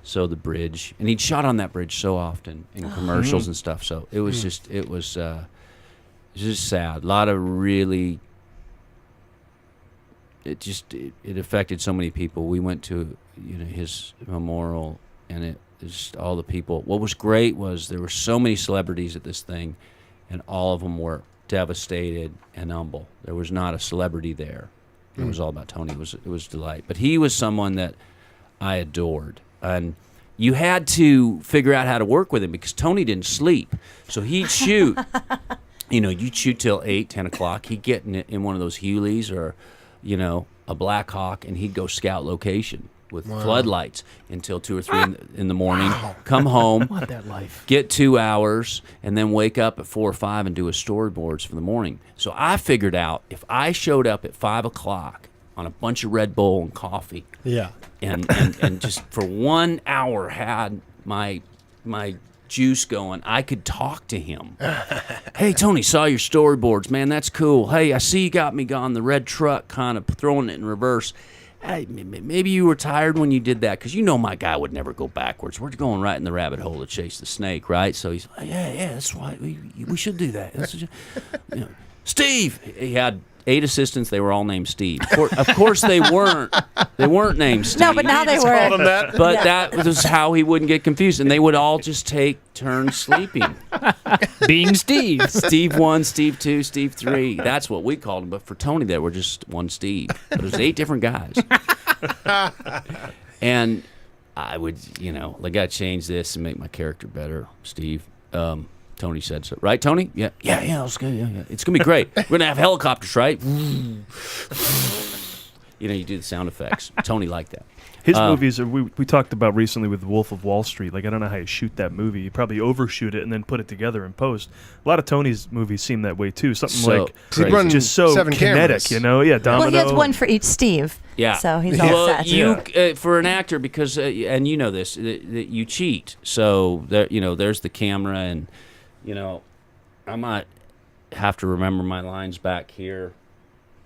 So the bridge, and he'd shot on that bridge so often in commercials and stuff. So it was just sad. A lot of really. It affected so many people. We went to his memorial, and it just all the people. What was great was there were so many celebrities at this thing, and all of them were devastated and humble. There was not a celebrity there. It was all about Tony. It was delight. But he was someone that I adored, and you had to figure out how to work with him because Tony didn't sleep, so he'd shoot. You'd shoot till 8, 10 o'clock. He'd get in one of those Huleys or a Black Hawk, and he'd go scout location with floodlights until 2 or 3 in the morning. Come home, want that life. Get 2 hours, and then wake up at 4 or 5 and do his storyboards for the morning. So I figured out if I showed up at 5 o'clock on a bunch of Red Bull and coffee, and just for 1 hour had my juice going, I could talk to him. Hey, Tony, saw your storyboards, man. That's cool. Hey, I see you got me on the red truck, kind of throwing it in reverse. Hey, maybe you were tired when you did that, because my guy would never go backwards. We're going right in the rabbit hole to chase the snake, right? So he's like, yeah, that's why we should do that. Steve, he had 8 assistants. They were all named Steve. Of course, they weren't. They weren't named Steve. No, but now they were. Called him that. But that was how he wouldn't get confused, and they would all just take turns sleeping. Being Steve. Steve 1, Steve 2, Steve 3. That's what we called him. But for Tony, there were just one Steve. But it was 8 different guys. And I would, I got to change this and make my character better, Steve. Tony said so. Right, Tony? Yeah, that's good. Yeah. It's going to be great. We're going to have helicopters, right? You do the sound effects. Tony liked that. His movies, we talked about recently with The Wolf of Wall Street. Like, I don't know how you shoot that movie. You probably overshoot it and then put it together in post. A lot of Tony's movies seem that way, too. Something just so 7 kinetic, cameras. Yeah, Domino. Well, he has one for each Steve. Yeah. So he's all set. For an actor, because, and you know this, that you cheat. So, there's the camera, and, I might have to remember my lines back here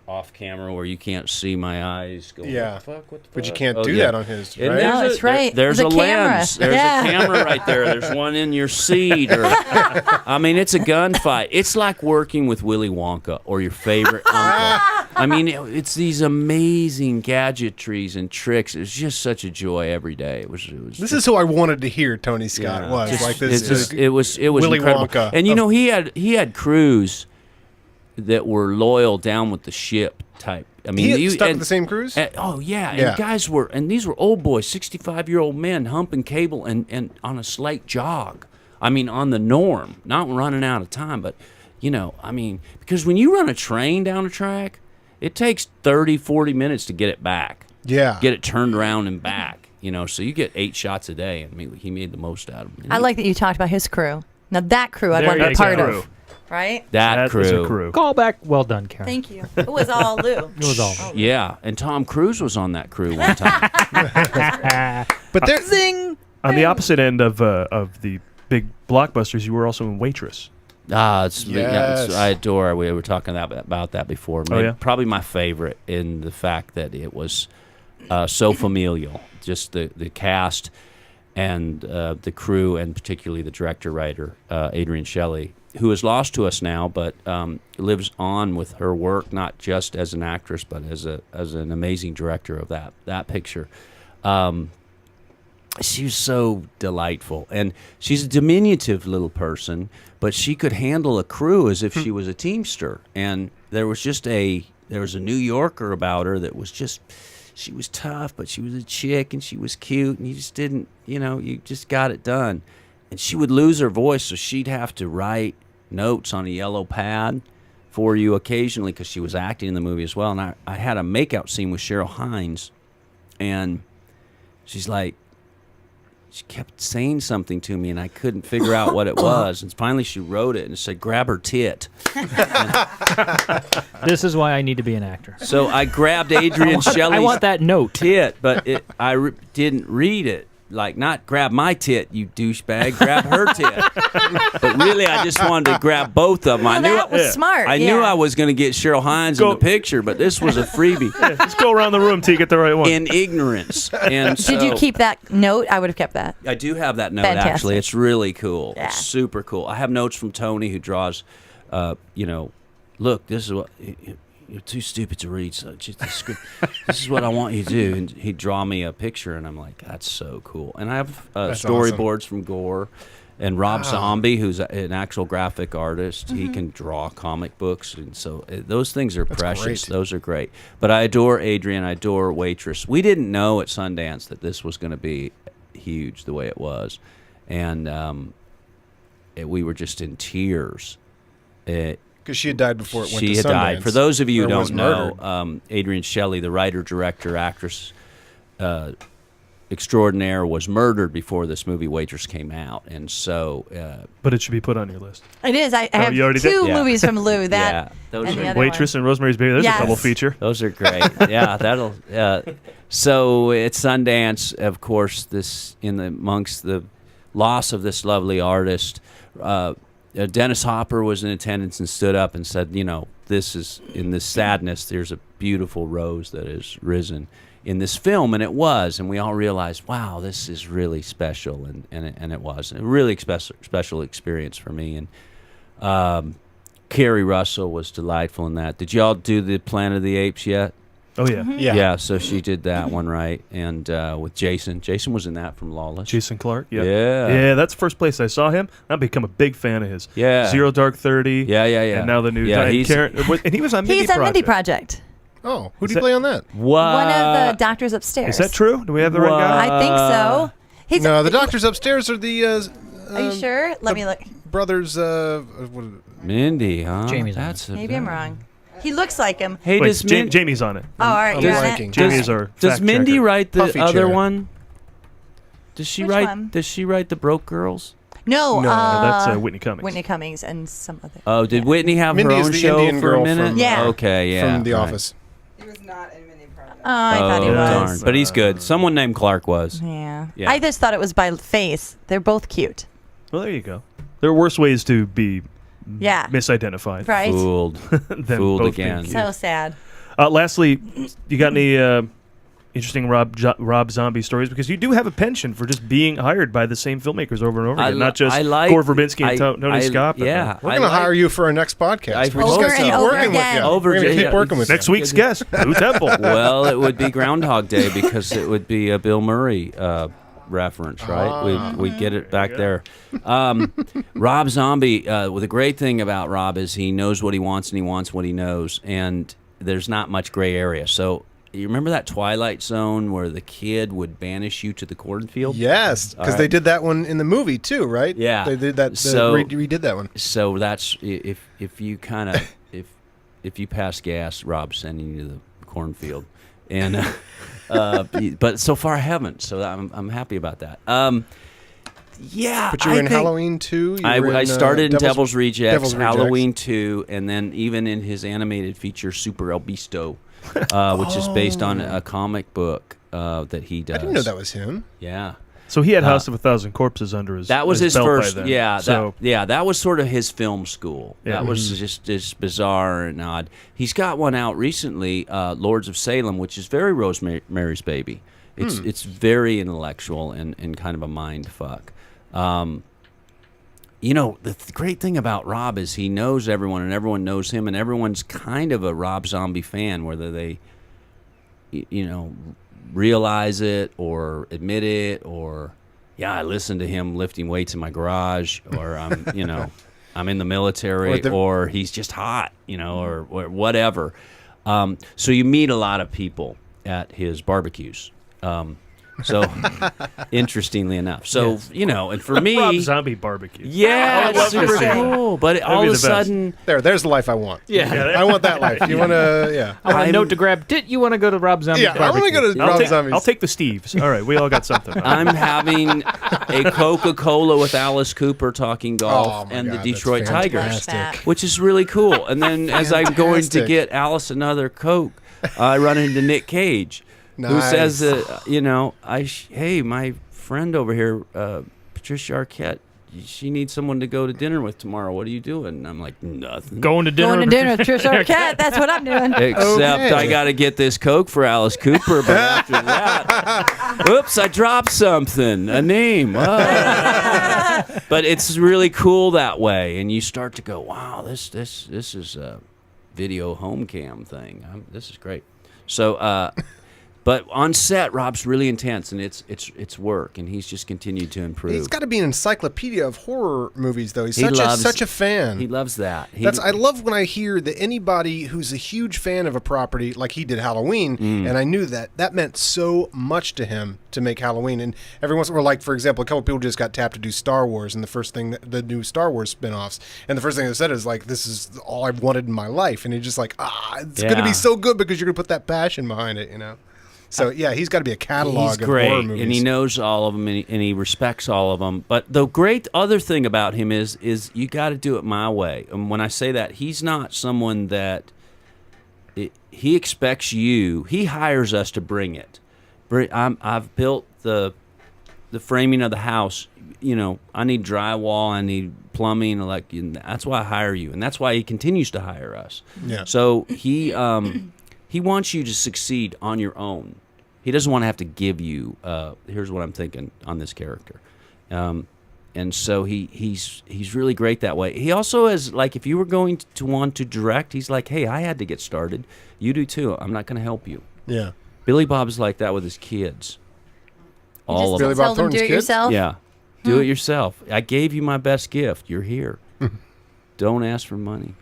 off camera where you can't see my eyes going, yeah. What the fuck? But you can't do that on his, right? No, it's right. There's a lens. There's a camera right there. There's one in your seat. It's a gunfight. It's like working with Willy Wonka or your favorite uncle. It's these amazing gadgetries and tricks. It's just such a joy every day. This is who I wanted to hear Tony Scott was. It was Willy incredible. Wonka. And he had crews that were loyal down with the ship type. I mean, he stuck with the same crews? Oh, yeah. And guys were, and these were old boys, 65-year-old men humping cable and on a slight jog. I mean, on the norm, not running out of time, but, you know, I mean, because when you run a train down a track, it takes 30, 40 minutes to get it back. Yeah. Get it turned around and back, you know, so you get 8 shots a day. I mean, he made the most out of them. I like that you talked about his crew. Now, that crew I'd want to be part of. Right? That is a crew. Call back. Well done, Karen. Thank you. It was all Lew. It was all. Yeah, and Tom Cruise was on that crew one time. But there, Zing! On the opposite end of the big blockbusters, you were also in Waitress. I adore. We were talking about that before. Oh, yeah? Probably my favorite in the fact that it was so familial. Just the cast and the crew, and particularly the director-writer, Adrienne Shelley, who is lost to us now, but lives on with her work, not just as an actress, but as an amazing director of that picture. She was so delightful, and she's a diminutive little person, but she could handle a crew as if she was a teamster. And there was a New Yorker about her that was just, she was tough, but she was a chick, and she was cute, and you just didn't, you just got it done. And she would lose her voice, so she'd have to write notes on a yellow pad for you occasionally, because she was acting in the movie as well. And I had a makeout scene with Cheryl Hines, and she's like, she kept saying something to me, and I couldn't figure out what it was. And finally she wrote it, and it said, "Grab her tit." This is why I need to be an actor. So I grabbed Adrienne Shelley's I want that note. tit, but I didn't read it. Like, not grab my tit, you douchebag, grab her tit. But really, I just wanted to grab both of them. Well, that was smart. I knew I was going to get Cheryl Hines in the picture, but this was a freebie. Let's go around the room till you get the right one. In ignorance. And Did you keep that note? I would have kept that. I do have that note, Fantastic. actually. It's really cool. Yeah. It's super cool. I have notes from Tony, who draws, look, this is what... You're too stupid to read, so just the script. This is what I want you to do. And he'd draw me a picture, and I'm like, that's so cool. And I have storyboards from Gore, and Rob Zombie, who's an actual graphic artist. He can draw comic books, and so those things are precious. Great. Those are great. But I adore Adrienne. I adore Waitress. We didn't know at Sundance that this was going to be huge the way it was, and we were just in tears. Because she had died before it went to Sundance. She had died. For those of you who was don't know, Adrienne Shelley, the writer, director, actress extraordinaire, was murdered before this movie Waitress came out, and so. But it should be put on your list. It is. I have two movies from Lew. That those and are the other Waitress one. and Rosemary's Baby. There's a double feature. Those are great. Yeah, that'll. So at Sundance, of course, amongst the loss of this lovely artist. Dennis Hopper was in attendance and stood up and said, this is, in this sadness, there's a beautiful rose that has risen in this film, and it was, and we all realized, wow, this is really special, and it was a really special experience for me. And Kerry Russell was delightful in that. Did y'all do the Planet of the Apes yet? Oh, yeah. Yeah, so she did that one, right? And with Jason. Jason was in that from Lawless. Jason Clarke, Yeah, that's the first place I saw him. I've become a big fan of his. Yeah. Zero Dark 30. Yeah. And now the new Karen. And he was on Mindy He's on Mindy Project. Oh, who do you play on that? What? One of the doctors upstairs. Is that true? Do we have the right guy? I think so. No, the doctors upstairs are the... are you sure? Let me look. Brothers... Mindy, huh? Jamie's Maybe I'm wrong. He looks like him. Hey, Wait, does Jamie's on it. Oh, all right. You're on it? Jamie's our Does Mindy fact-checker. write the Puffy other chair. one? Does she Which write? one? Does she write the Broke Girls? No. that's Whitney Cummings. Whitney Cummings and some other. Oh, did Whitney have Mindy her is own the show Indian for a girl minute? from, Yeah. Okay, yeah. From The right. Office. Oh, I thought he was. Darn. But he's good. Someone named Clark was. Yeah. Yeah. I just thought it was by face. They're both cute. Well, there you go. There are worse ways to be Yeah. misidentified. Right. Fooled. than Fooled both being again. cute. So sad. Lastly, you got any interesting Rob Zombie stories? Because you do have a penchant for just being hired by the same filmmakers over and over again, not just Gore Verbinski and Tony Scott. Yeah. We're going to hire you for our next podcast. We're just Over going to keep and over working with again. you. We're going to keep working with Next you. week's guest, Lew Temple. Well, it would be Groundhog Day because it would be a Bill Murray reference, right? We get it back there. Rob Zombie, well, the great thing about Rob is he knows what he wants and he wants what he knows, and there's not much gray area. So you remember that Twilight Zone where the kid would banish you to the cornfield? Yes, because they did that one in the movie too, right? Yeah, they did that. Redid that one. So that's if you kind of if you pass gas, Rob's sending you to the cornfield, and but so far I haven't, so I'm happy about that. Yeah, but you were in Halloween 2? I started in Devil's Rejects, Halloween 2, and then even in his animated feature Super El Bisto, which is based on a comic book that he does. I didn't know that was him. Yeah. So he had House of a Thousand Corpses under his. That was his belt first. by then. Yeah. So, that was sort of his film school. Yeah. That was just bizarre and odd. He's got one out recently, Lords of Salem, which is very Rosemary's Baby. It's very intellectual and kind of a mind fuck. You know, the great thing about Rob is he knows everyone and everyone knows him, and everyone's kind of a Rob Zombie fan, whether they, realize it or admit it, or I listen to him lifting weights in my garage, or I'm in the military, or he's just hot, or whatever. So you meet a lot of people at his barbecues. So, interestingly enough. So, and for me... Rob Zombie barbecue. Yeah, it's super cool. But all of a sudden... There's the life I want. Yeah. I want that life. You want to... I want a note to grab. Did you want to go to Rob Zombie barbecue? I want to go to Rob Zombie's. I'll take the Steves. All right, we all got something. I'm having a Coca-Cola with Alice Cooper talking golf and the Detroit Tigers, which is really cool. And then as I'm going to get Alice another Coke, I run into Nick Cage. Nice. Who says hey, my friend over here, Patricia Arquette, she needs someone to go to dinner with tomorrow. What are you doing? And I'm like, nothing. Going to dinner with Patricia Arquette. That's what I'm doing. Except I got to get this Coke for Alice Cooper. But after that, oops, I dropped something, a name. But it's really cool that way, and you start to go, wow, this is a video home cam thing. This is great. So. But on set, Rob's really intense, and it's work, and he's just continued to improve. He's got to be an encyclopedia of horror movies, though. He's such a fan. He loves that. I love when I hear that anybody who's a huge fan of a property, like he did Halloween, and I knew that meant so much to him to make Halloween. And every once in a while, like, for example, a couple people just got tapped to do Star Wars, and the new Star Wars spin-offs, and the first thing they said is, like, this is all I've wanted in my life. And he's just like, it's going to be so good because you're going to put that passion behind it, So, he's got to be a catalog of horror movies. And he knows all of them, and he respects all of them. But the great other thing about him is you got to do it my way. And when I say that, he's not someone that he expects you. He hires us to bring it. I've built the framing of the house. I need drywall, I need plumbing. That's why I hire you, and that's why he continues to hire us. Yeah. So he wants you to succeed on your own. He doesn't want to have to give you, here's what I'm thinking on this character. And so he's really great that way. He also is, like, if you were going to want to direct, he's like, hey, I had to get started. You do too. I'm not going to help you. Yeah. Billy Bob's like that with his kids. All of them. Billy Bob Thornton's do it kids? yourself? Yeah. Do it yourself. I gave you my best gift. You're here. Don't ask for money.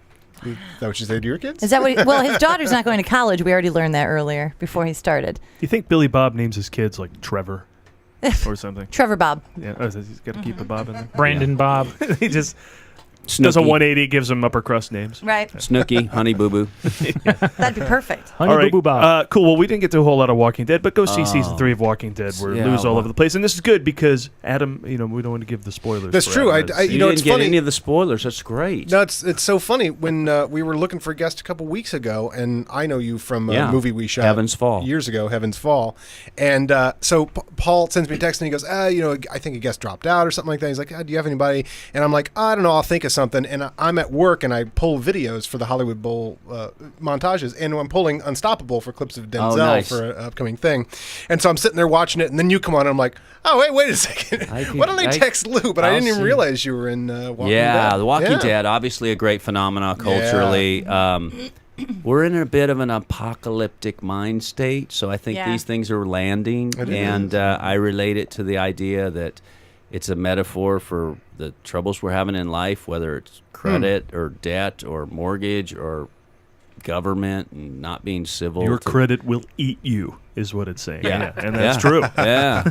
Is that what you say to your kids? Is that what? Well, his daughter's not going to college. We already learned that earlier before he started. Do you think Billy Bob names his kids like Trevor or something? Trevor Bob. Yeah, he's got to keep a Bob in there. Brandon Bob. He just Snooki. does a 180, gives them upper crust names. Right. Snooki, Honey Boo Boo. That'd be perfect. Honey All right, Boo Boo Bob. cool. Well, we didn't get to a whole lot of Walking Dead, but go see season 3 of Walking Dead. We're Lou's all over the place, and this is good because Adam, we don't want to give the spoilers. That's for true. Adam. You it's didn't get funny. any of the spoilers. That's great. No, it's so funny when we were looking for a guest a couple weeks ago, and I know you from a movie we shot Heaven's Fall years ago, Heaven's Fall, and so Paul sends me a text and he goes, I think a guest dropped out or something like that. He's like, do you have anybody? And I'm like, I don't know, I'll think of something. And I'm at work and I pull videos for the Hollywood Bowl montages, and I'm pulling Unstoppable for clips of Denzel for an upcoming thing, and so I'm sitting there watching it, and then you come on, and I'm like, oh wait a second, why don't I text Lew? But I didn't even realize you were in Walking Dead. The Walking Dead, obviously a great phenomenon culturally. we're in a bit of an apocalyptic mind state, so I think these things are landing, and I relate it to the idea that it's a metaphor for the troubles we're having in life, whether it's credit or debt or mortgage or government and not being civil. Your credit will eat you, is what it's saying. Yeah. And that's true. There's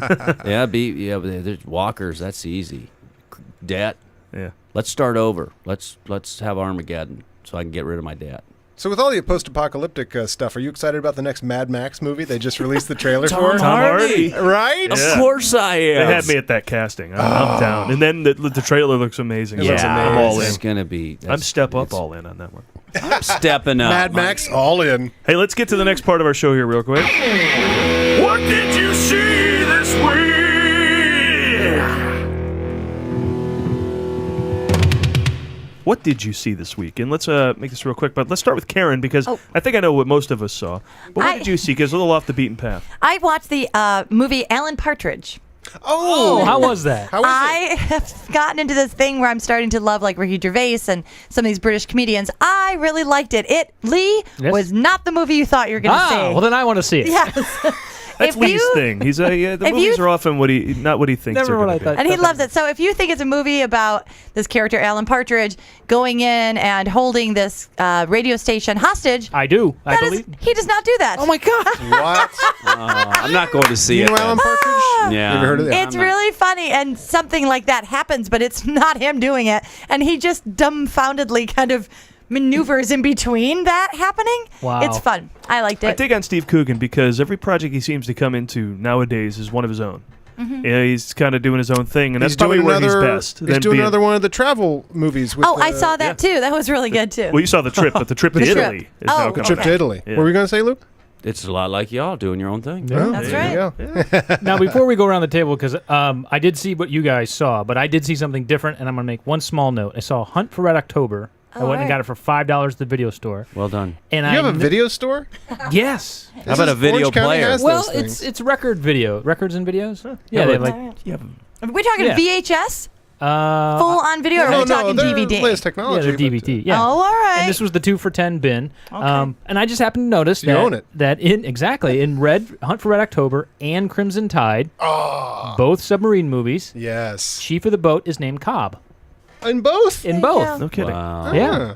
walkers. That's easy. Debt. Yeah. Let's start over. Let's have Armageddon so I can get rid of my debt. So with all the post-apocalyptic stuff, are you excited about the next Mad Max movie they just released the trailer for? Tom Hardy. Right? Of course I am. They had me at that casting. I'm down. And then the trailer looks amazing. It looks amazing. I'm all in. It's gonna be. I'm step up all in on that one. I'm stepping up. Mad Max, all in. Hey, let's get to the next part of our show here real quick. What did you see this week? What did you see this week? And let's make this real quick, but let's start with Karen because I think I know what most of us saw. But what did you see? Because a little off the beaten path. I watched the movie Alan Partridge. Oh, how was that? I have gotten into this thing where I'm starting to love like Ricky Gervais and some of these British comedians. I really liked it. Lee was not the movie you thought you were going to see. Well, then I want to see it. Yes. That's Lee's thing. He's the movies are often not what he thinks. Never they're what gonna I be. thought. And he loves it. So if you think it's a movie about this character, Alan Partridge, going in and holding this radio station hostage. I do. I believe. He does not do that. Oh, my God. What? I'm not going to see You it. know Alan Partridge? Yeah. You ever heard of that? It's really funny, and something like that happens, but it's not him doing it. And he just dumbfoundedly kind of maneuvers in between that happening. Wow. It's fun. I liked it. I take on Steve Coogan because every project he seems to come into nowadays is one of his own. Mm-hmm. Yeah, he's kind of doing his own thing, and that's He's probably doing where another, he's best. He's than doing being- another one of the travel movies. With I saw that too. That was really good too. Well, you saw the trip, but the trip to The trip. Italy is now Oh, coming. The trip to Okay. Italy. Yeah. What were you going to say, Luke? It's a lot like y'all doing your own thing. Oh, That's there you right. go. Now, before we go around the table, because I did see what you guys saw, but I did see something different, and I'm going to make one small note. I saw Hunt for Red October. I went and got it for $5 at the video store. Well done. And You have a video store? Yes. How about a video Orange County player? has Well, those things. it's records and videos. Yeah, they like Are we talking Yeah. VHS? Full uh, on video, or no, are we talking they're DVD? latest yeah, technology. they're but, DVD. Yeah. Oh, all right. And this was the 2 for $10 bin. And I just happened to notice You own it. that in Hunt for Red October and Crimson Tide, both submarine movies, yes. Chief of the boat is named Cobb. In both? In both. No kidding. Wow. Yeah.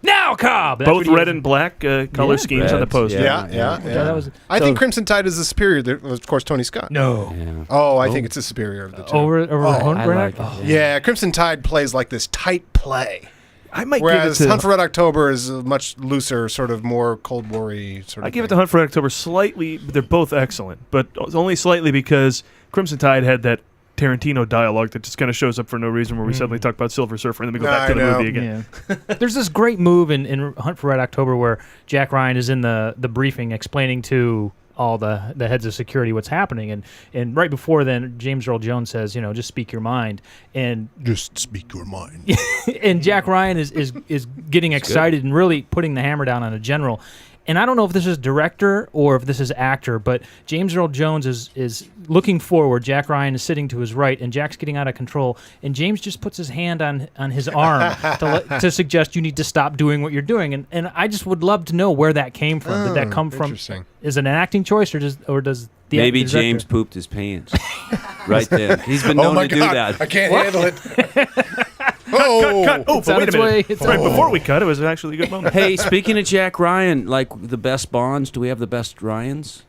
Now Cobb. That's Both what he red is. and black color schemes on the Reds, poster. Yeah. that was- I so- think Crimson Tide is the superior. There was, of course, Tony Scott. No. Yeah. Oh, I think it's the superior of the two. Over Hunt I for Red like it. October? Yeah, Crimson Tide plays like this tight play. I might Whereas give it to Hunt for Red October is a much looser, sort of more Cold War-y sort of I give it thing. to Hunt for Red October slightly. They're both excellent, but only slightly because Crimson Tide had that Tarantino dialogue that just kind of shows up for no reason, where we suddenly talk about Silver Surfer and then we go back to the movie again. Yeah. There's this great move in Hunt for Red October where Jack Ryan is in the briefing explaining to all the heads of security what's happening, and right before then James Earl Jones says, just speak your mind, and Just speak your mind. and Jack Ryan is getting excited and really putting the hammer down on a general. And I don't know if this is director or if this is actor, but James Earl Jones is looking forward. Jack Ryan is sitting to his right, and Jack's getting out of control. And James just puts his hand on his arm to suggest you need to stop doing what you're doing. And I just would love to know where that came from. Did that come from? Interesting. Is it an acting choice, or does the Maybe director- James pooped his pants. Right then. He's been known my to God, do that. I can't handle it. Cut. Oh, It's on wait a its minute. way. It's Right on- before we cut, it was actually a good moment. Hey, speaking of Jack Ryan, like the best Bonds, do we have the best Ryans?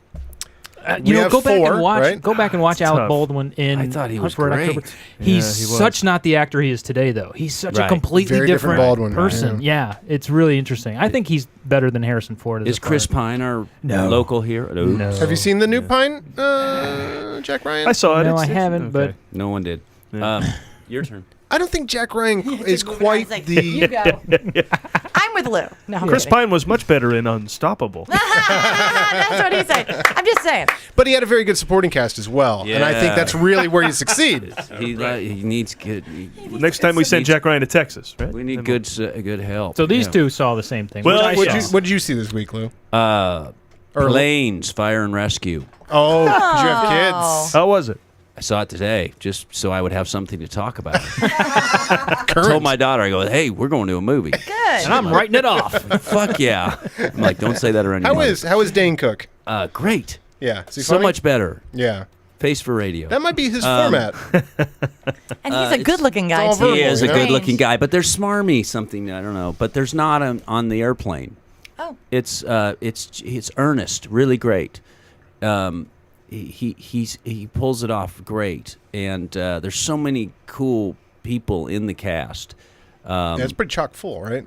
We have go back four, and watch. right? Go back and watch It's Alec tough. Baldwin in. I thought he Hunt was for Red great. October. Yeah, He's he was. such not the actor he is today, though. He's such a Right. completely Very different Baldwin, person. Yeah, it's really interesting. I think he's better than Harrison Ford. Is Chris Pine our No. local hero? No. Have you seen the new Pine, Jack Ryan? I saw it. No, It's- I haven't, but No one did. Yeah. Your turn. I don't think Jack Ryan is quite You the. go. I'm with Lou. No, I'm Chris kidding. Pine was much better in Unstoppable. That's what he's saying. I'm just saying. But he had a very good supporting cast as well, and I think Yeah. that's really where you succeed. He needs good. Next time we send Jack Ryan to Texas, right? We need good help. so these Yeah. two saw the same thing. Well, which I What saw. did you see this week, Lou? Planes, fire and rescue. Oh, because you have kids. How was it? I saw it today just so I would have something to talk about. I told my daughter, I go, hey, we're going to a movie. Good. And I'm writing it off. Fuck yeah. I'm like, don't say that around your mother. How is Dane Cook? Great. Yeah. Is he So funny? much better. Yeah. Face for radio. That might be his format. And he's a good-looking guy, all too. verbal, He is a you know? good-looking guy, but there's smarmy something, I don't know. But there's not on the airplane. Oh. It's earnest, really great. He pulls it off great, and there's so many cool people in the cast. Yeah, it's pretty chock full, right?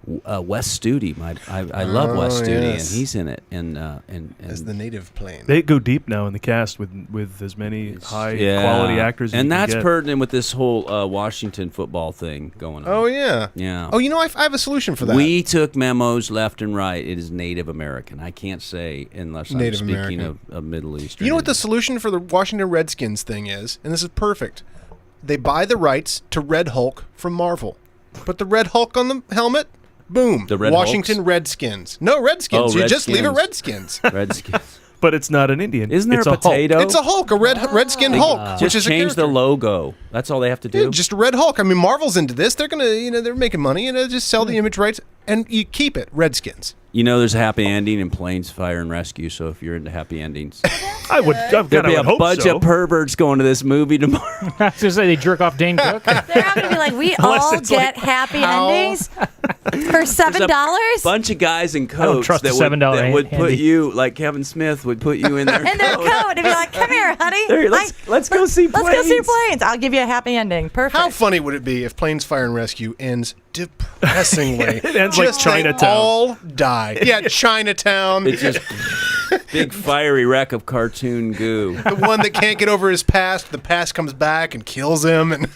Wes Studi, I love Wes Studi, yes. and he's in it, and As the native plane. They go deep now in the cast with as many high quality actors. As and you can that's get. pertinent with this whole Washington football thing going on. Oh, yeah. Yeah. Oh, you know, I have a solution for that. We took memos left and right. It is Native American. I can't say unless Native I'm speaking American. of Middle Eastern. You know what the solution for the Washington Redskins thing is? And this is perfect. They buy the rights to Red Hulk from Marvel. Put the Red Hulk on the helmet. Boom. The Red Washington Hulks? Redskins. No, Redskins. Oh, you just leave it Redskins. Redskins. Redskins. But it's not an Indian. Isn't there it's a potato? It's a Hulk, a Redskin Hulk, which Just is a change the character. logo. That's all they have to do. Yeah, just a Red Hulk. I mean, Marvel's into this. They're gonna, they're making money, and just sell the image rights, and you keep it Redskins. You know, there's a happy ending in Planes, Fire, and Rescue. So if you're into happy endings, I've there'll be a hope bunch so. of perverts going to this movie tomorrow. I was going to say they jerk off Dane Cook. They're not going to be like, we Unless all it's get like, happy how- endings for $7? Bunch of guys in don't coats trust that the $7 that would put handy. you, like Kevin Smith would put you in their In their coat. coat. And be like, come here, honey. There, let's go see Let's go see planes. planes. I'll give you a happy ending. Perfect. How funny would it be if Planes, Fire, and Rescue ends depressingly? It ends like Just Chinatown. They all die. Yeah, Chinatown. It's just big fiery wreck of cartoon goo. The one that can't get over his past. The past comes back and kills him. And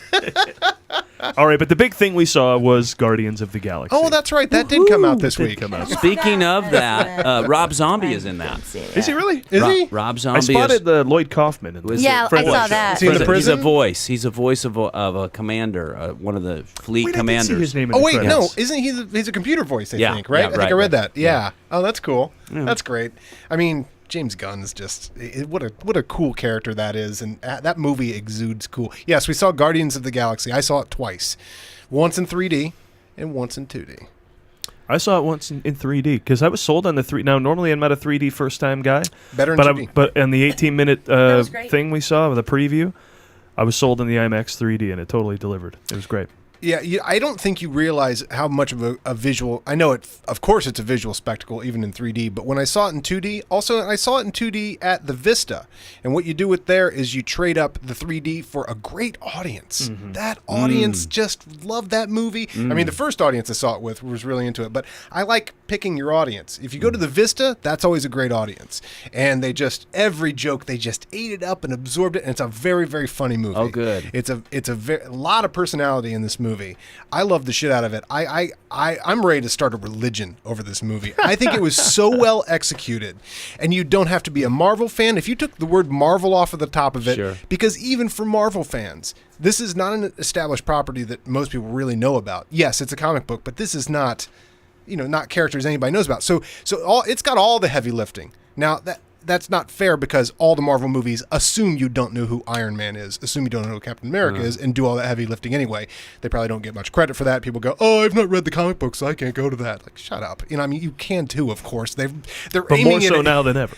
All right, but the big thing we saw was Guardians of the Galaxy. oh, that's right. That did come out this Did week. come out. Speaking of that, Rob Zombie is in that. Is he really? Is he? Rob Zombie I spotted Lloyd Kaufman. In was the Yeah, I Friendly saw Show. that. Is he in the He's prison? a voice. He's a voice of a commander, one of the fleet Wait, I did commanders. see his name in Oh the wait, credits. no, isn't he? He's a computer voice, I Yeah, think, right? yeah, I think right, I read right. that. Yeah. Oh, that's cool. That's great. I mean, James Gunn's just what a cool character that is, and that movie exudes cool. Yes, we saw Guardians of the Galaxy. I saw it twice, once in 3D and once in 2D. I saw it once in 3D because I was sold on the 3. Now, normally I'm not a 3D first time guy. Better in but 2D. but in the 18-minute was great. thing we saw, the preview, I was sold on the IMAX 3D, and it totally delivered. It was great. Yeah, I don't think you realize how much of a visual. I know it. Of course, it's a visual spectacle, even in 3D. But when I saw it in 2D, also I saw it in 2D at the Vista. And what you do with there is you trade up the 3D for a great audience. That audience just loved that movie. I mean, the first audience I saw it with was really into it. But I like picking your audience. If you go to the Vista, that's always a great audience. And they just every joke they just ate it up and absorbed it. And it's a very, very funny movie. Oh, good. It's a lot of personality in this movie. I love the shit out of it. I'm ready to start a religion over this movie. I think it was so well executed, and you don't have to be a Marvel fan. If you took the word Marvel off of the top of it, Sure. because even for Marvel fans, this is not an established property that most people really know about. Yes, it's a comic book, but this is not, not characters anybody knows about. So it's got all the heavy lifting. Now that's not fair because all the Marvel movies assume you don't know who Iron Man is, assume you don't know who Captain America is, and do all that heavy lifting anyway. They probably don't get much credit for that. People go, "Oh, I've not read the comic book, so I can't go to that." Like, shut up. I mean, you can too, of course. They're But aiming more so at, now than ever.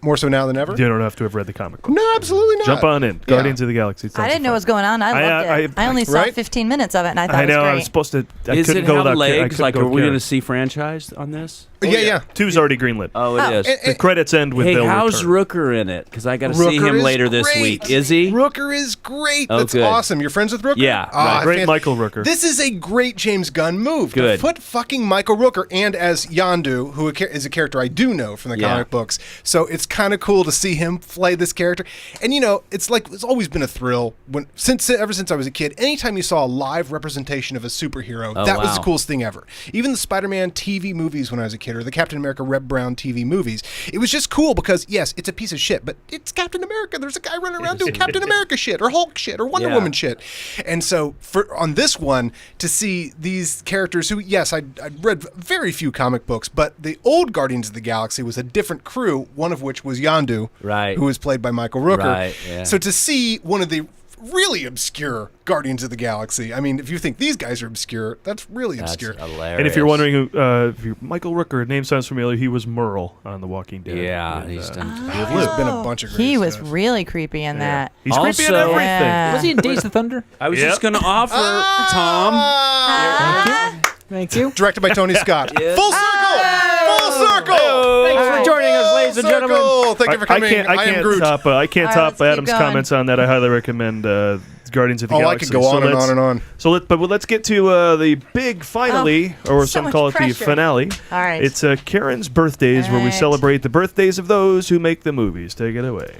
more so now than ever. You don't have to have read the comic book. No, absolutely not. Jump on in. Yeah. Guardians of the Galaxy. I didn't know what was going on. I loved it. I only saw Right? 15 minutes of it, and I thought I it was know. great. I was supposed to. I Is couldn't it go have without. legs? Like, are we going to to see franchise on this? Yeah. 2's already greenlit. Oh, it is. The credits end with Hey, they'll how's return. Rooker in it? Because I got to see Rooker him is later this great. week. Is he? Rooker is great. Oh, That's good. awesome. You're friends with Rooker? Yeah, Ah, right. Great Michael Rooker. This is a great James Gunn move. To Good. put fucking Michael Rooker and as Yondu, who is a character I do know from the Yeah. comic books. So it's kind of cool to see him play this character. And it's like it's always been a thrill ever since I was a kid. Anytime you saw a live representation of a superhero, Oh, that was wow. the coolest thing ever. Even the Spider-Man TV movies when I was a kid. Kid or the Captain America Reb Brown TV movies. It was just cool because, yes, it's a piece of shit, but it's Captain America. There's a guy running around doing Captain America shit or Hulk shit or Wonder Woman shit. And so on this one, to see these characters who, yes, I'd read very few comic books, but the old Guardians of the Galaxy was a different crew, one of which was Yondu, who was played by Michael Rooker. Right, yeah. So to see one of the really obscure Guardians of the Galaxy. I mean, if you think these guys are obscure, that's really obscure. Hilarious. And if you're wondering who, if you're Michael Rooker, name sounds familiar, he was Merle on The Walking Dead. Yeah, and, he's done. He's been a bunch of great He was stuff. really creepy in that. He's creepy in Also- everything. Was he in Days of Thunder? I was just going to offer Tom. Thank you. Directed by Tony Scott. Yes. Full circle! Full circle! Thanks for joining us, ladies and gentlemen. Circle! Thank you for coming. I can't Groot. top. I can't All right, top let's keep Adam's going. comments on that. I highly recommend Guardians of the Oh, I Galaxy. could go on and let's- on and on. So let's get to the big finale, or so some much call it pressure. the finale. All right. It's Karen's birthdays, All where we right. celebrate the birthdays of those who make the movies. Take it away.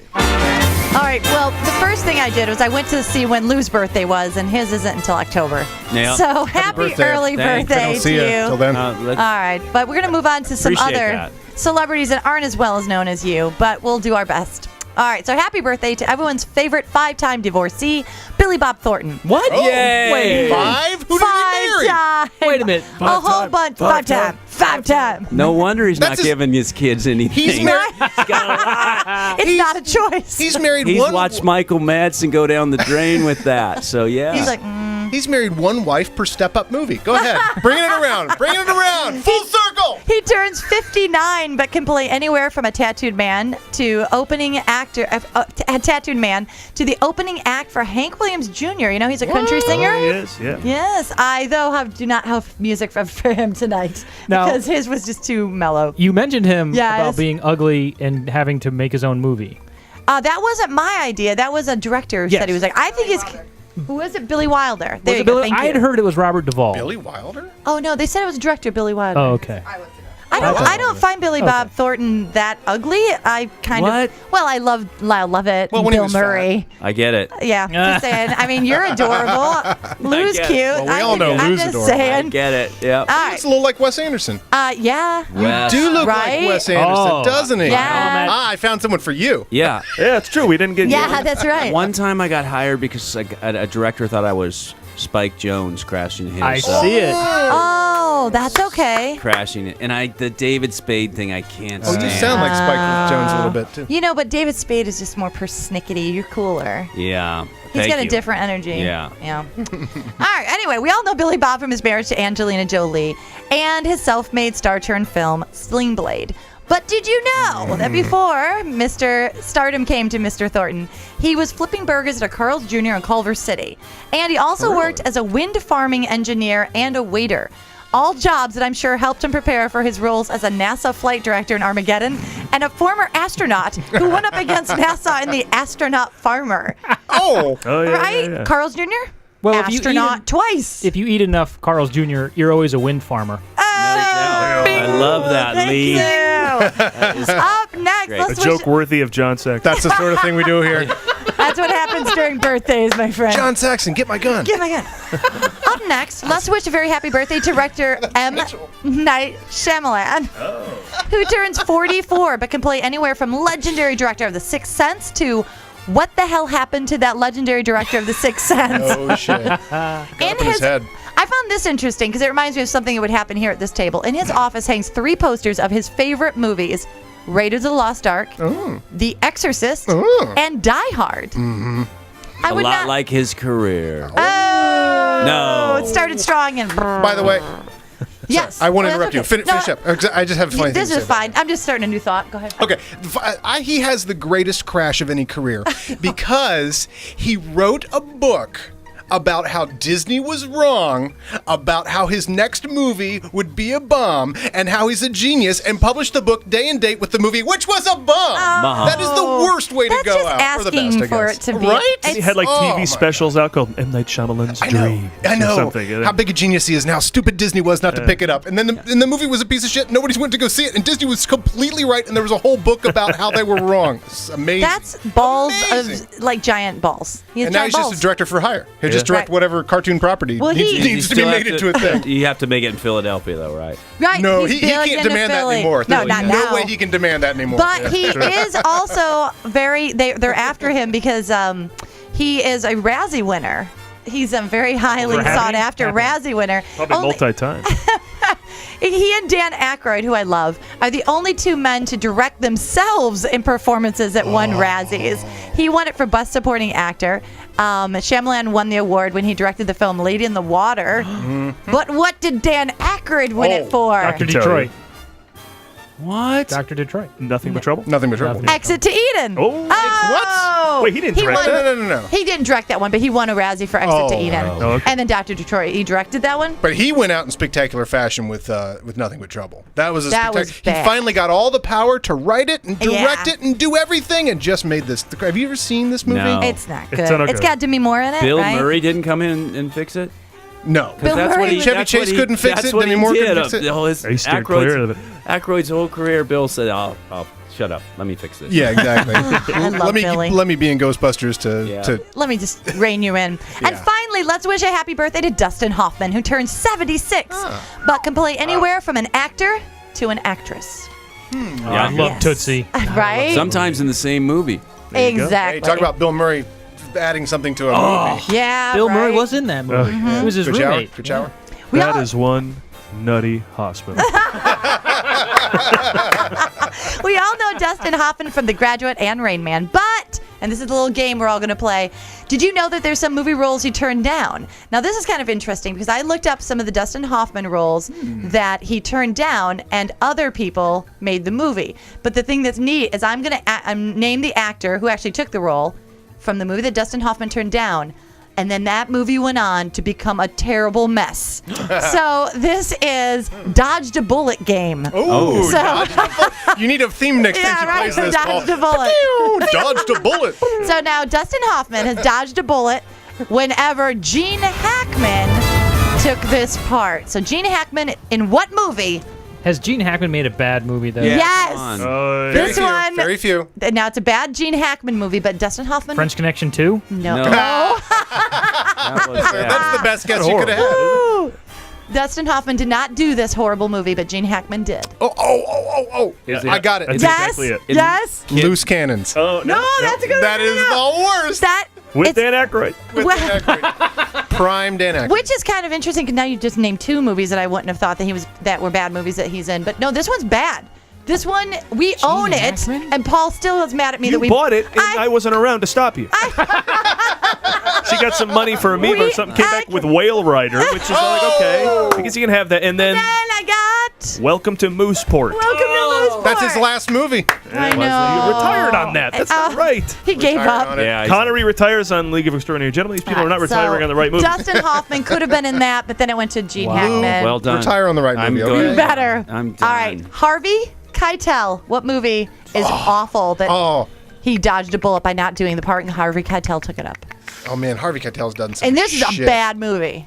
All right. Well, the first thing I did was I went to see when Lou's birthday was, and his isn't until October. Yeah. So happy birthday. early Thanks. birthday Don't see to ya you. till then. All right, but we're going to move on to some Appreciate other that. celebrities that aren't as well as known as you, but we'll do our best. All right, so happy birthday to everyone's favorite 5-time divorcee, Billy Bob Thornton. What? Oh, Yay! wait, 5? Who did he marry? 5 time. Wait a minute. A whole bunch. 5 time. 5 time. No wonder he's That's not his- giving his kids anything. He's married. It's not a choice. He's married He's one. watched Michael Madsen go down the drain with that. So yeah. He's like, He's married one wife per step-up movie. Go ahead, bring it around. Bring it around. Full circle. he turns 59, but can play anywhere from a tattooed man to opening actor, a tattooed man to the opening act for Hank Williams Jr. You know, he's a country singer. Oh, he is, yeah. Yes, I though do not have music for him tonight Now- because his was just too mellow. You mentioned him Yes. about being ugly and having to make his own movie. That wasn't my idea. That was a director who Yes. said he was like, I think he's. Who was it? Billy Wilder. There Was you it go. Billy? Thank I you. had heard it was Robert Duvall. Billy Wilder. Oh no, they said it was director Billy Wilder. Oh, okay. I don't find Billy Bob Thornton that ugly. I kind What? of I love it. Well, when he Bill was Murray. I get it. Yeah, just saying. I mean, you're adorable. Lou's get cute. it. Well, we all know I'm Lou's just adorable. I saying. get it. Yeah. All right. It's a little like Wes Anderson. Yeah. Wes. Do look Right? like Wes Anderson, Oh. doesn't he? Yeah. I found someone for you. Yeah. Yeah, it's true. We didn't get Yeah, that's right. One time I got hired because a director thought I was Spike Jones crashing his. I see it. Oh, that's okay. Crashing it, and the David Spade thing I can't Oh, stand. you sound like Spike Jones a little bit too. You know, but David Spade is just more persnickety. You're cooler. Yeah. He's Thank got a you. different energy. Yeah. Yeah. All right. Anyway, we all know Billy Bob from his marriage to Angelina Jolie and his self-made star-turned film Sling Blade. But did you know that before Mr. Stardom came to Mr. Thornton, he was flipping burgers at a Carl's Jr. in Culver City. And he also worked as a wind farming engineer and a waiter. All jobs that I'm sure helped him prepare for his roles as a NASA flight director in Armageddon and a former astronaut who went up against NASA in The Astronaut Farmer. Oh, Oh, yeah, Right? yeah, yeah. Carl's Jr.? Well, if you astronaut eat- twice. If you eat enough Carl's Jr., you're always a wind farmer. I love that, Thank Lee. you. Up next, great. A let's joke worthy of John Saxon. that's the sort of thing we do here. That's what happens during birthdays, my friend. John Saxon, get my gun. Give my gun. Up next, let's wish a very happy birthday to director M. Night Shyamalan, who turns 44 but can play anywhere from legendary director of The Sixth Sense to what the hell happened to that legendary director of The Sixth Sense. Oh shit. In up in his head. I found this interesting because it reminds me of something that would happen here at this table. In his office hangs 3 posters of his favorite movies: Raiders of the Lost Ark, The Exorcist, and Die Hard. I A would lot not. like his career. Oh No. It started strong and. By the way, yes. I want to Well, interrupt that's you. okay. No, Finish up. I just have a funny thing This to is say about fine. I'm just starting a new thought. Go ahead. Okay, he has the greatest crash of any career because he wrote a book about how Disney was wrong, about how his next movie would be a bomb, and how he's a genius, and published the book day and date with the movie, which was a bomb. That is the worst way to That's go just out. Or the asking best, I for guess. it to be. Right? He had like Oh, TV my specials out called M. Night Shyamalan's Dream. I know. Or something. How big a genius he is now. Stupid Disney was not to pick it up. And then the movie was a piece of shit. Nobody went to go see it. And Disney was completely right. And there was a whole book about how they were wrong. It's amazing. That's balls Amazing. of like giant balls. He has And now giant he's balls. just a director for hire. He'll just direct whatever cartoon property Well, needs to be made into a thing. You have to make it in Philadelphia, though, right? Right. No, he's he billion can't to demand that Philly. anymore. No, There's not no now. way he can demand that anymore. But he is also they're after him because he is a Razzie winner. He's a very highly sought after Razzie winner. Probably multi-time. He and Dan Aykroyd, who I love, are the only two men to direct themselves in performances that won Razzies. He won it for Best Supporting Actor. Shyamalan won the award when he directed the film Lady in the Water. But what did Dan Aykroyd win it for? Dr. Detroit. What? Dr. Detroit. Nothing but trouble? Nothing but trouble. Exit to Eden. What? Wait, he didn't direct won, that? No. He didn't direct that one, but he won a Razzie for Exit to Eden. Oh, okay. And then Dr. Detroit, he directed that one? But he went out in spectacular fashion with Nothing But Trouble. That was was He bad. finally got all the power to write it and direct it and do everything and just made this. Have you ever seen this movie? No. It's not good. It's not It's good. got Demi Moore in it, Bill right? Murray didn't come in and fix it? No. Bill Murray Chevy Chase couldn't fix it. Demi Moore couldn't fix it. He steered clear of it. Aykroyd's whole career, Bill said, "Oh, shut up. Let me fix this." Yeah, exactly. I love Billy. Let me be in Ghostbusters to Let me just rein you in. And finally, let's wish a happy birthday to Dustin Hoffman, who turned 76, but can play anywhere from an actor to an actress. I love Tootsie. Right? Sometimes in the same movie. Exactly. Hey, talk about Bill Murray adding something to a movie. Yeah, Bill Murray right. was in that movie. He was his Good shower. roommate. Good shower. That is one nutty hospital. We all know Dustin Hoffman from The Graduate and Rain Man, but, and this is a little game we're all going to play, did you know that there's some movie roles he turned down? Now, this is kind of interesting because I looked up some of the Dustin Hoffman roles that he turned down and other people made the movie. But the thing that's neat is I'm going to name the actor who actually took the role from the movie that Dustin Hoffman turned down. And then that movie went on to become a terrible mess. So this is Dodged a Bullet game. Oh, So- you need a theme next Yeah, time she right, plays this. Dodged Paul. a bullet. Pew, Dodged a bullet. So now Dustin Hoffman has dodged a bullet whenever Gene Hackman took this part. So Gene Hackman, in what movie? Has Gene Hackman made a bad movie, though? Yes. Come on. Very This few, one. Very few. Now it's a bad Gene Hackman movie, but Dustin Hoffman. French Connection 2? No. No. That was bad. That's the best guess you could have had. Woo! Dustin Hoffman did not do this horrible movie, but Gene Hackman did. Oh. Is it- I got it. That's Yes. exactly it. Yes. Loose cannons. Oh, No, that's a good. That is the worst. That. With it's- Dan Aykroyd. Prime Dan Aykroyd. Which is kind of interesting because now you just named two movies that I wouldn't have thought that were bad movies that he's in. But no, this one's bad. This one, we own it, Hackman? and Paul still is mad at me You that we bought it, and I wasn't around to stop you. She got some money for Amoeba or something, came back with Whale Rider, which is like, okay, I guess you can have that. And then, Then I got Welcome to Mooseport. Welcome to Mooseport. That's his last movie. I know. You retired on that. That's not right. He gave Retired up. on it. Yeah, Connery retires on League of Extraordinary Gentlemen. These people are not retiring on the right movie. Dustin Hoffman could have been in that, but then it went to Gene Hackman. well done. Retire on the right I'm movie. good. Okay? Better. I'm done. All right, Harvey Keitel. What movie is awful that Oh. he dodged a bullet by not doing the part and Harvey Keitel took it up? Oh man, Harvey Keitel's done some And this is a shit. bad movie.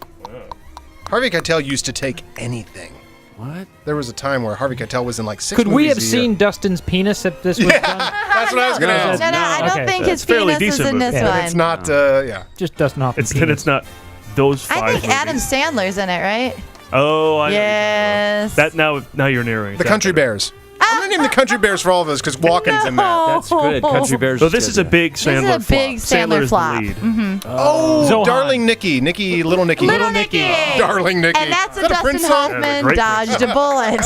Harvey Keitel used to take anything. What? There was a time where Harvey Keitel was in like 6 Could we movies have a year. seen Dustin's penis if this was done? That's what I was going to No, ask. no, I don't Okay. think his That's fairly penis is decent in this movie. one. And it's not, yeah. Just Dustin Hoffman. It's, then it's not those five I think movies. Adam Sandler's in it, right? Oh, I Yes. That now you're narrowing. it The down Country better. Bears. I'm going to name the Country Bears for all of us because Walken's in that. That's good. Country Bears. So this is a big This Sandler is a big flop. Sandler Sandler's flop. the lead. Oh, Zohan. Darling Nikki. Little Nikki. Little Nicky. Darling Nikki. And that's Is a that Dustin Prince song? Hoffman Yeah, great dodged a bullet.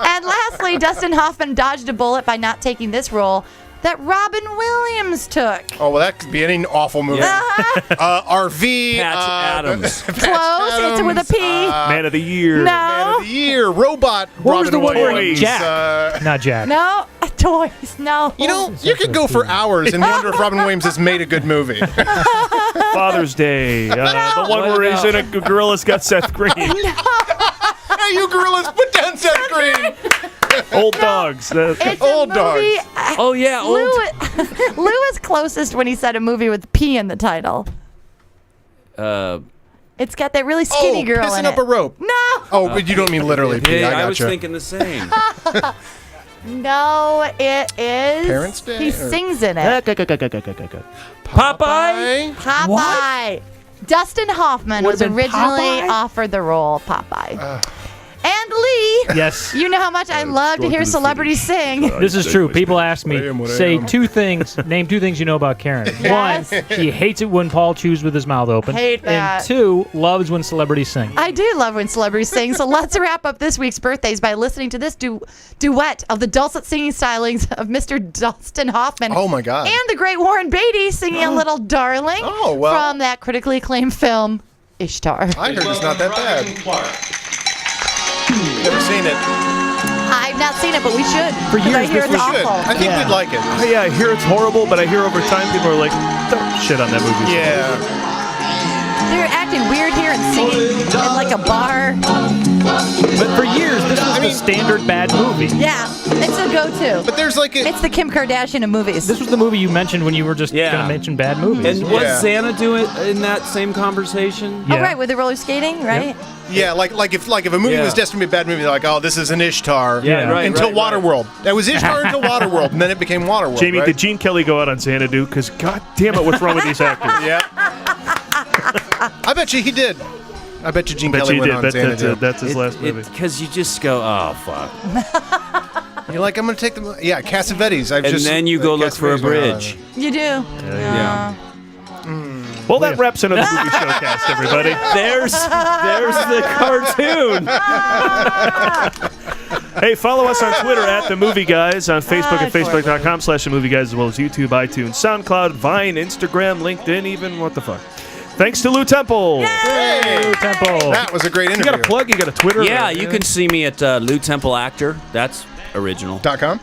And lastly, Dustin Hoffman dodged a bullet by not taking this role that Robin Williams took. Oh, well, that could be any awful movie. RV. Patch Adams. Patch Close. It's with a P. Man of the Year. Man of the Year. Robot. What was Robin the one where Williams. Jack? Not Jack. No. Toys. No. You know, you could go for hours and wonder if Robin Williams has made a good movie. Father's Day. The one where he's in a Gorilla's got Seth Green. Hey, you gorillas, put down Seth Green. Old Dogs. It's Old a movie. dogs. Oh yeah, old. Lou is closest when he said a movie with P in the title. It's got that really skinny Oh, girl pissing in up it. a rope. No. Oh, but you don't mean literally. P. Yeah, I I was gotcha. thinking the same. No, it is. Parents' Day, He or- sings in it. Popeye. Popeye. Dustin Hoffman was Would've been originally Popeye? offered the role of Popeye. And Lee, Yes. you know how much I love to hear celebrities sing. This is true. People ask me, am what I say am. two things. Name two things you know about Karen. Yes. One, she hates it when Paul chews with his mouth open. Hate that. And two, loves when celebrities sing. I do love when celebrities sing, so let's wrap up this week's birthdays by listening to this duet of the dulcet singing stylings of Mr. Dustin Hoffman. Oh, my God. And the great Warren Beatty singing a little darling Oh, well. from that critically acclaimed film, Ishtar. I heard it's not that bad. Never seen it. I've not seen it, but we should. For 'cause I years, hear this it's was- Should. awful. I think we'd like it. Oh, yeah, I hear it's horrible, but I hear over time people are like, don't shit on that movie. Yeah. They're acting weird here and singing in like a bar. But for years, this was the standard bad movie. Yeah, it's a go-to. But there's like a... It's the Kim Kardashian of movies. This was the movie you mentioned when you were just Yeah. going to mention bad movies. And was Yeah. Santa doing in that same conversation? Oh, right, with the roller skating, right? Yeah, like if a movie Yeah. was destined to be a bad movie, they're like, oh, this is an Ishtar. Yeah, right, Until right, right. Waterworld. That was Ishtar until Waterworld, and then it became Waterworld. Jamie, right? did Gene Kelly go out on Xanadu? Because, god damn it, what's wrong with these actors? Yeah. I bet you he did. I bet you Gene Bet Kelly you went did. on Bet Xanadu. that's his last movie. Because you just go, oh, fuck. You're like, I'm going to take them. Yeah, Cassavetes. And then you go look for a bridge. You do. Yeah. Well, that wraps another movie showcast, everybody. There's the cartoon. Hey, follow us on Twitter at The Movie Guys, on Facebook at Facebook.com/The Movie Guys, as well as YouTube, iTunes, SoundCloud, Vine, Instagram, LinkedIn, even. What the fuck? Thanks to Lew Temple. Hey, Lew Temple. that was a great You interview. got a plug? You got a Twitter? Yeah, you can see me at Lew Temple Actor. That's original. .com?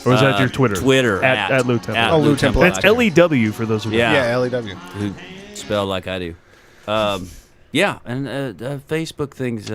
Or is that your Twitter? Twitter. At Lew Temple. At Oh, Lew Temple That's Actor. LEW for those who don't know. Yeah. Yeah, LEW. Who spell like I do. Yeah, and Facebook thing's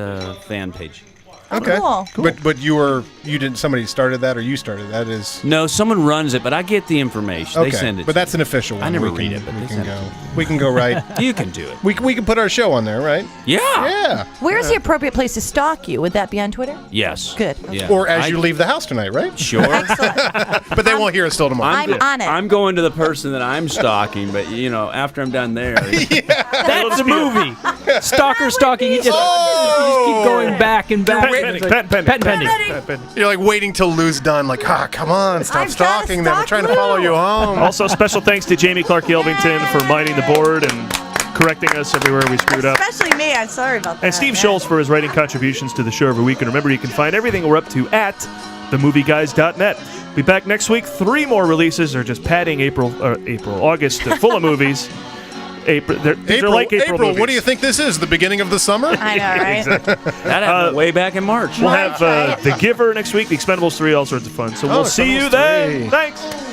fan page. Okay. Cool. But you didn't, somebody started that or you started that is... No, someone runs it, but I get the information. Okay, They send it. but that's an official one. I never We read can- it, but we they can send go. it. We can go right. You can do it. we can put our show on there, right? Yeah. Yeah. Where's the appropriate place to stalk you? Would that be on Twitter? Yes. Good. Yeah. Or as you leave the house tonight, right? Sure. But they won't hear us till tomorrow. I'm on it. I'm going to the person that I'm stalking, but after I'm done there, That's a movie. Stalker stalking. You just keep going back and back. Patent pending. You're like waiting till Lou's done. Like, come on, stop stalking them. We're trying to follow you home. Also, special thanks to Jamie Clark Yelvington for minding the board and correcting us everywhere we screwed up. Especially me. I'm sorry about that. And Steve Schultz for his writing contributions to the show every week. And remember, you can find everything we're up to at themovieguys.net. Be back next week. 3 more releases, or just padding August, full of movies. These are like April movies. What do you think this is? The beginning of the summer? I know, right? Exactly. that happened way back in March. We'll have The Giver next week, The Expendables 3, all sorts of fun. So we'll see you then. Expendables 3. Thanks.